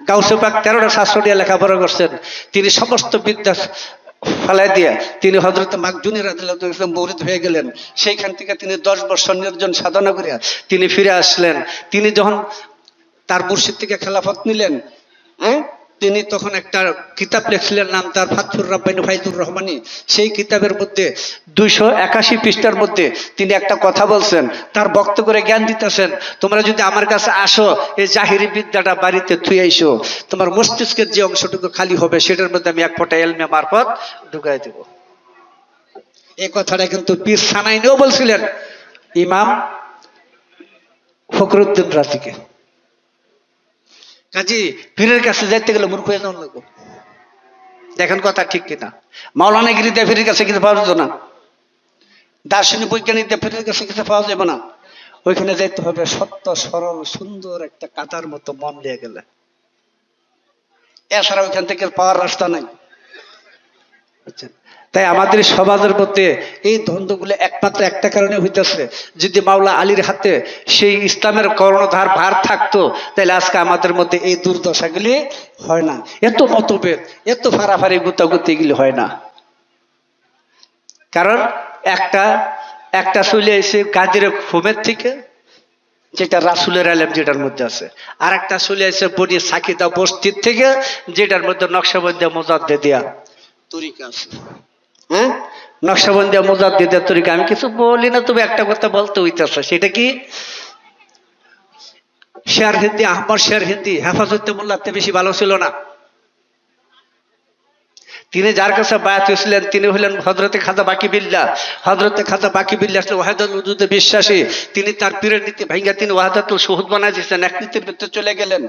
গাউসে পাক 13টা শাস্ত্র দিয়ে লেখাপড়া করছেন। তিনি সমস্ত বিদ্যা ফেলাই দিয়ে তিনি হযরত মাকজুনী রাদিয়াল্লাহু তাআলা মুরিদ হয়ে গেলেন। সেইখান থেকে তিনি 10 বছর নির্জন সাধনা করিয়া তিনি ফিরে আসলেন। তিনি যখন তার মুর্শিদ থেকে খেলাফত নিলেন, তিনি তখন একটা কিতাব লিখছিলেন, নাম তার ফাতহুর রাব্বানী ফাইজুর রহমানী। সেই কিতাবের মধ্যে 281 পৃষ্ঠার মধ্যে তিনি একটা কথা বলছেন, তার বক্ত করে জ্ঞান দিতেছেন, তোমরা যদি আমার কাছে আসো, এই জাহিরি বিদ্যাটা বাড়িতে থুই আইসো, তোমার মস্তিষ্কের যে অংশটুকু খালি হবে সেটার মধ্যে আমি এক ফোঁটা এলমে মারফত ঢুকাই দেব। এই কথাটা কিন্তু পীর সানাইনেও বলছিলেন ইমাম ফখরুদ্দিন রাজিকে। কাজী পীরের কাছে যাইতে গেলে মূর্খ হয়ে যাওয়া লাগবে। দেখেন কথা ঠিক কিনা? মাওলানা গিরিতে পীরের কাছে কিছু পাওয়া যেত না, দার্শনিক বৈজ্ঞানিকদের পীরের কাছে কিছু পাওয়া যাবে না। ওইখানে যাইতে হবে সত্য সরল সুন্দর একটা কাতার মতো মন নিয়ে গেলে, এছাড়া ওইখান থেকে পাওয়ার রাস্তা নাই। তাই আমাদের সমাজের মধ্যে এই দ্বন্দ্বগুলো একমাত্র একটা কারণে হইতেছে, যদি মাওলা আলীর হাতে সেই ইসলামের কর্ণধার ভার থাকতো তাহলে আজকে আমাদের মধ্যে এই দুর্দশাগুলি হয় না, এত মতভেদ, এত ফারাফারি গুতাগুতি এগুলি হয় না। কারণ একটা চলে এসে কাদের হোমের থেকে, যেটা রাসুলের আলেম যেটার মধ্যে আছে, আর একটা চলে এসে বনি সাকিদা বস্তির থেকে, যেটার মধ্যে নকশবন্দি মুজাদ্দিদিয়া তরিকা আছে। হ্যাঁ, নকশবন্দি মুজাদ্দিদিয়া তরিকা। আমি কিছু বলি না, তবে একটা কথা বলতে হইতেছে, সেটা কি? শের হিন্দি, আহমদ শের হিন্দি হেফাজতে মোল্লাতে বেশি ভালো ছিল না। তিনি যার কাছে বায়াত হয়েছিলেন তিনি হলেন হযরতে খাজা বাকি বিল্লাহ। হযরতে খাজা বাকি বিল্লাহ আসলে ওয়াহদাতুল উজুদে বিশ্বাসী। তিনি তার পীরের নীতি ভাঙ্গা তিনি ওয়াহদাতুল শুহুদ বানাই দিয়েছেন, এক নীতির ভিতরে চলে গেলেন।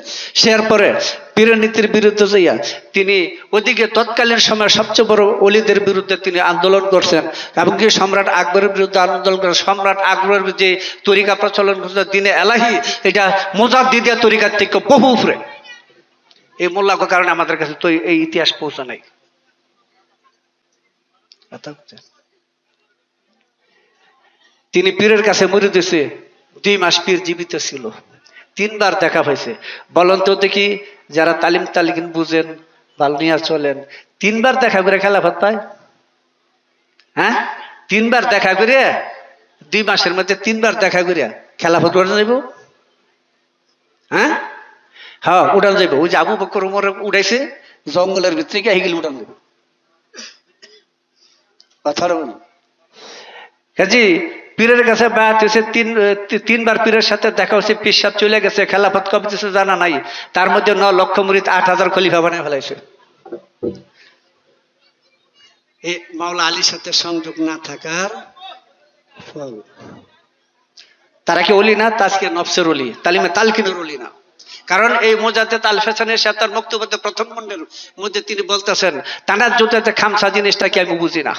এরপরে পীরের নীতির বিরুদ্ধে যাইয়া তিনি ওদিকে তৎকালীন সময় সবচেয়ে বড় ওলিদের বিরুদ্ধে তিনি আন্দোলন করছেন, এবং কি সম্রাট আকবরের বিরুদ্ধে আন্দোলন করেন। সম্রাট আকবরের যে তরিকা প্রচলন করছে দিনে এলাহি, এটা মুজাদ্দিদিয়া তরিকার থেকে বহু উপরে। এই মোল্লার কারণে আমাদের কাছে তো এই ইতিহাস পৌঁছা নাই। তিনি পীরের কাছে মরে দিয়েছে, 2 মাস পীর জীবিত ছিল, 3 বার দেখা হয়েছে। বলেন তো দেখি, যারা তালিম তালিম বুঝেন বালনিয়া চলেন, 3 বার দেখা করে খেলাফত পায়? হ্যাঁ, 3 বার দেখা করে 2 মাসের মধ্যে 3 বার দেখা করে খেলাফত উড়ান যাইব? হ্যাঁ হ্যাঁ, উড়ান যাইব। ওই যে আবু বকর উমর উড়াইছে জঙ্গলের ভিতরে গিয়ে হিগিল উড়ান যাইব। কাজী পীরের কাছে বায়াত হয়েছে, 3 বার পীরের সাথে দেখা হয়েছে। পীর সাহেব চলে গেছে, খেলাফত কবে দিয়েছে জানা নাই। তার মধ্যে 9 লক্ষ মুরিদ 8000 খলিফা বানিয়ে ফেলাইছে। এই মাওলা আলীর সাথে সংযোগ না থাকার ফল। তারা কি ওলি না? তাজকে নফসের ওলি, তালিমে তালকিনের ওলি না। কারণ এই মুজাদ্দিদ আল ফেসানের সাথে তার বক্তব্যে প্রথম খণ্ডের মধ্যে তিনি বলতেছেন, তানার জুতাতে খামসা জিনিসটা কি আমি বুঝি না।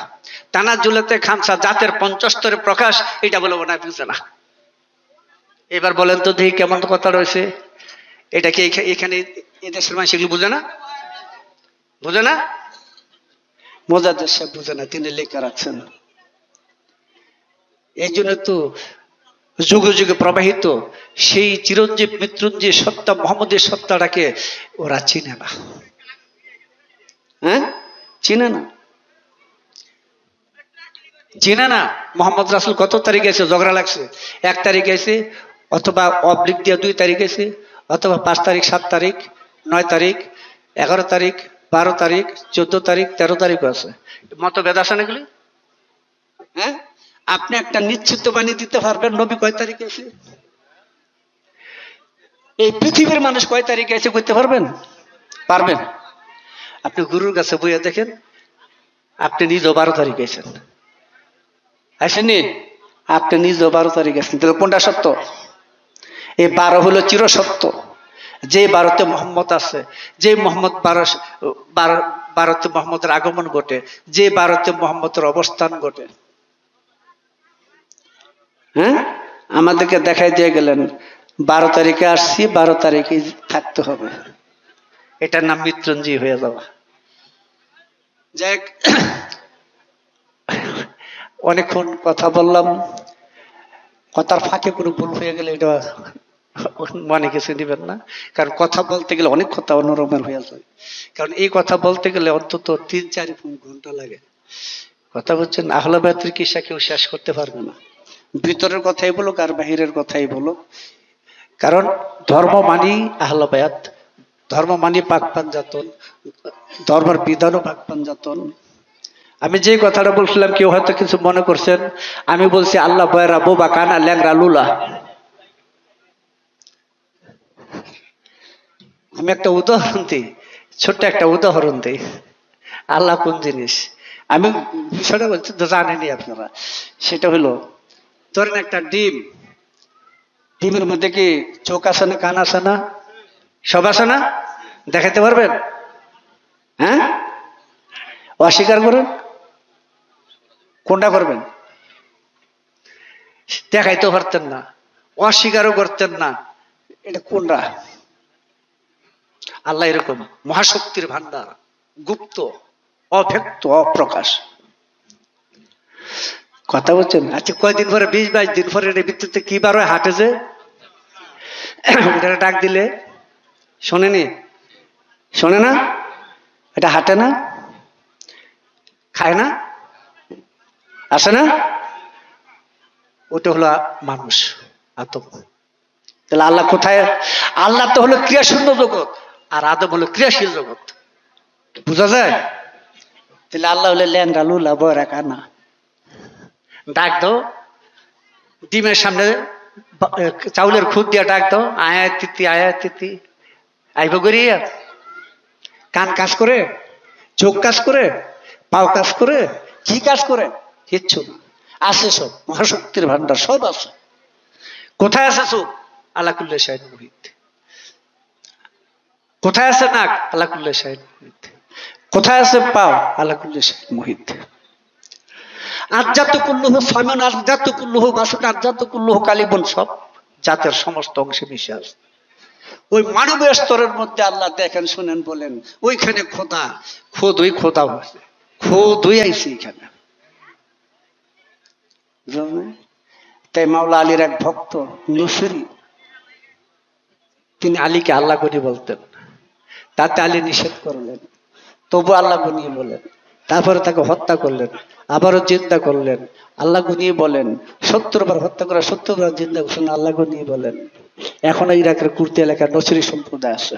তানার জুলাতে খামসা জাতের 50 স্তরে প্রকাশ, এটা বলবো না, বুঝে না। এবার বলেন তো দেখি কেমন কথা রয়েছে। এটা কি এখানে এদেশের মানুষ এগুলো বুঝে না? বুঝে না? মুজাদ্দিদ সাহেব বুঝে না, তিনি লেখা রাখছেন। এই জন্য তো যুগে যুগে প্রবাহিত সেই চিরঞ্জীব মৃত্যুঞ্জীব সত্তা মোহাম্মদের সত্তাটাকে ওরা চিনে না। হ্যাঁ, চিনে না, চিনে না। মোহাম্মদ রাসূল কত তারিখ গেছে? ঝগড়া লাগছে, 1 তারিখ গেছে, অথবা অবলিক দিয়ে 2 তারিখ গেছে, অথবা 5 তারিখ, 7 তারিখ, 9 তারিখ, 11 তারিখ, 12 তারিখ, 14 তারিখ, 13 তারিখ আছে। মতভেদ আছে না এগুলি? হ্যাঁ, আপনি একটা নিশ্চিত বাণী দিতে পারবেন নবী কয় তারিখে এসে? এই পৃথিবীর মানুষ কয় তারিখে এসে করতে পারবেন? পারবেন? আপনি গুরুর কাছে বইয়া দেখেন, আপনি নিজেও 12 তারিখে এসেন, আসেননি? আপনি নিজেও 12 তারিখে আসেন, তাহলে কোনটা সত্য? এই 12 হলো চিরসত্য। যে 12তে মোহাম্মদ আছে, যে মোহাম্মদ 12তে মোহাম্মদের আগমন ঘটে, যে 12তে মোহাম্মদের অবস্থান ঘটে। হ্যাঁ, আমাদেরকে দেখাই দিয়ে গেলেন 12 তারিখে আসছি, 12 তারিখে থাকতে হবে। এটার নাম মৃত্যুঞ্জয় হয়ে যাওয়া। যাক, অনেকক্ষণ কথা বললাম, কথার ফাঁকে কোনো ভুল হয়ে গেলে এটা মনে কিছু দিবেন না। কারণ কথা বলতে গেলে অনেক কথা অন্যরকমের হয়ে যায়। কারণ এই কথা বলতে গেলে অন্তত 3-4 ঘন্টা লাগে। কথা বলছেন, আহলে বায়াতের কিসা কেউ শেষ করতে পারবে না। ভিতরের কথাই বলো আর বাহিরের কথাই বলো। কারণ ধর্ম মানি আহলে বায়াত, ধর্ম মানি পাক পাঞ্জাতন, ধর্মের বিধানও পাক পাঞ্জাতন। আমি যে কথাটা বলছিলাম কেউ হয়তো কিছু মনে করছেন, আমি বলছি আল্লাহ বয়রা বোবা কানা ল্যাংরা লুলা। আমি একটা উদাহরণ দিই, ছোট্ট একটা উদাহরণ দিই। আল্লাহ কোন জিনিস আমি বিষয়টা বলছি তো জানেনি আপনারা। সেটা হলো, ধরেন একটা ডিম, ডিমের মধ্যে কি চোখ আছে না, কান আছে না, সব আছে না? দেখাতে পারবেন? হ্যাঁ, অস্বীকার করেন? কোনটা করবেন? দেখাইতে পারতেন না, অস্বীকারও করতেন না, এটা কোনটা? আল্লাহ এরকম মহাশক্তির ভান্ডার, গুপ্ত, অব্যক্ত, অপ্রকাশ। কথা বলছেন? আচ্ছা, কয়দিন পরে 20-22 দিন পরে এর ভিত্তিতে কি বার হয়? হাটে যে এটা ডাক দিলে শোনেনি, শোনে না, এটা হাঁটে না, খায় না, আসে না, ওটা হলো মানুষ, আদম। তাহলে আল্লাহ কোথায়? আল্লাহ তো হলো ক্রিয়াশূন্য জগৎ, আর আদম হলো ক্রিয়াশীল জগৎ। বুঝা যায়? তাহলে আল্লাহ হলে ল্যাংরা লুলা বয়রা কানা। ডাক দাও, ডিমের সামনে চাউলের খুদ দিয়া ডাক দাও, আয়া তিতি, আয়া তিতি, আইব করিয়া। কান কাজ করে, চোখ কাজ করে, পাও কাজ করে, কি কাজ করে? কিচ্ছু না। আছে সব, মহাশক্তির ভান্ডার সব আছে। কোথায় আছে চোখ? আলা কুল্লি শাইইন মুহিত। কোথায় আছে নাক? আলা কুল্লি শাইইন মুহিত। কোথায় আছে পাও? আলা কুল্লি শাইইন মুহিত। আজ্জাতু কুল্লুহু ফামিন, আজ্জাতু কুল্লুহু মাসুন, আজ্জাতু কুল্লুহু কালিবুন, সব জাতের সমস্ত অংশে মিশে আছে। ওই মানবীয় স্তরের মধ্যে আল্লাহ দেখেন, শুনেন, বলেন ওইখানে খোদা, খোদই খোদা হয়েছে, খোদই আইছে এখানে। তাই মাওলা আলীর এক ভক্ত নুসরি, তিনি আলীকে আল্লাহ গনি বলতেন। তাতে আলী নিষেধ করলেন, তবু আল্লাহ গনিয়ে বলেন। তারপরে তাকে হত্যা করলেন, আবারও জিন্দা করলেন, আল্লাহ গনিয়ে বলেন। 70 বার হত্যা করে 70 বার জিন্দা করছেন, আল্লাহ গনিয়ে বলেন। এখনো ইরাকের কুর্তি এলাকার নসরি সম্প্রদায় আছে।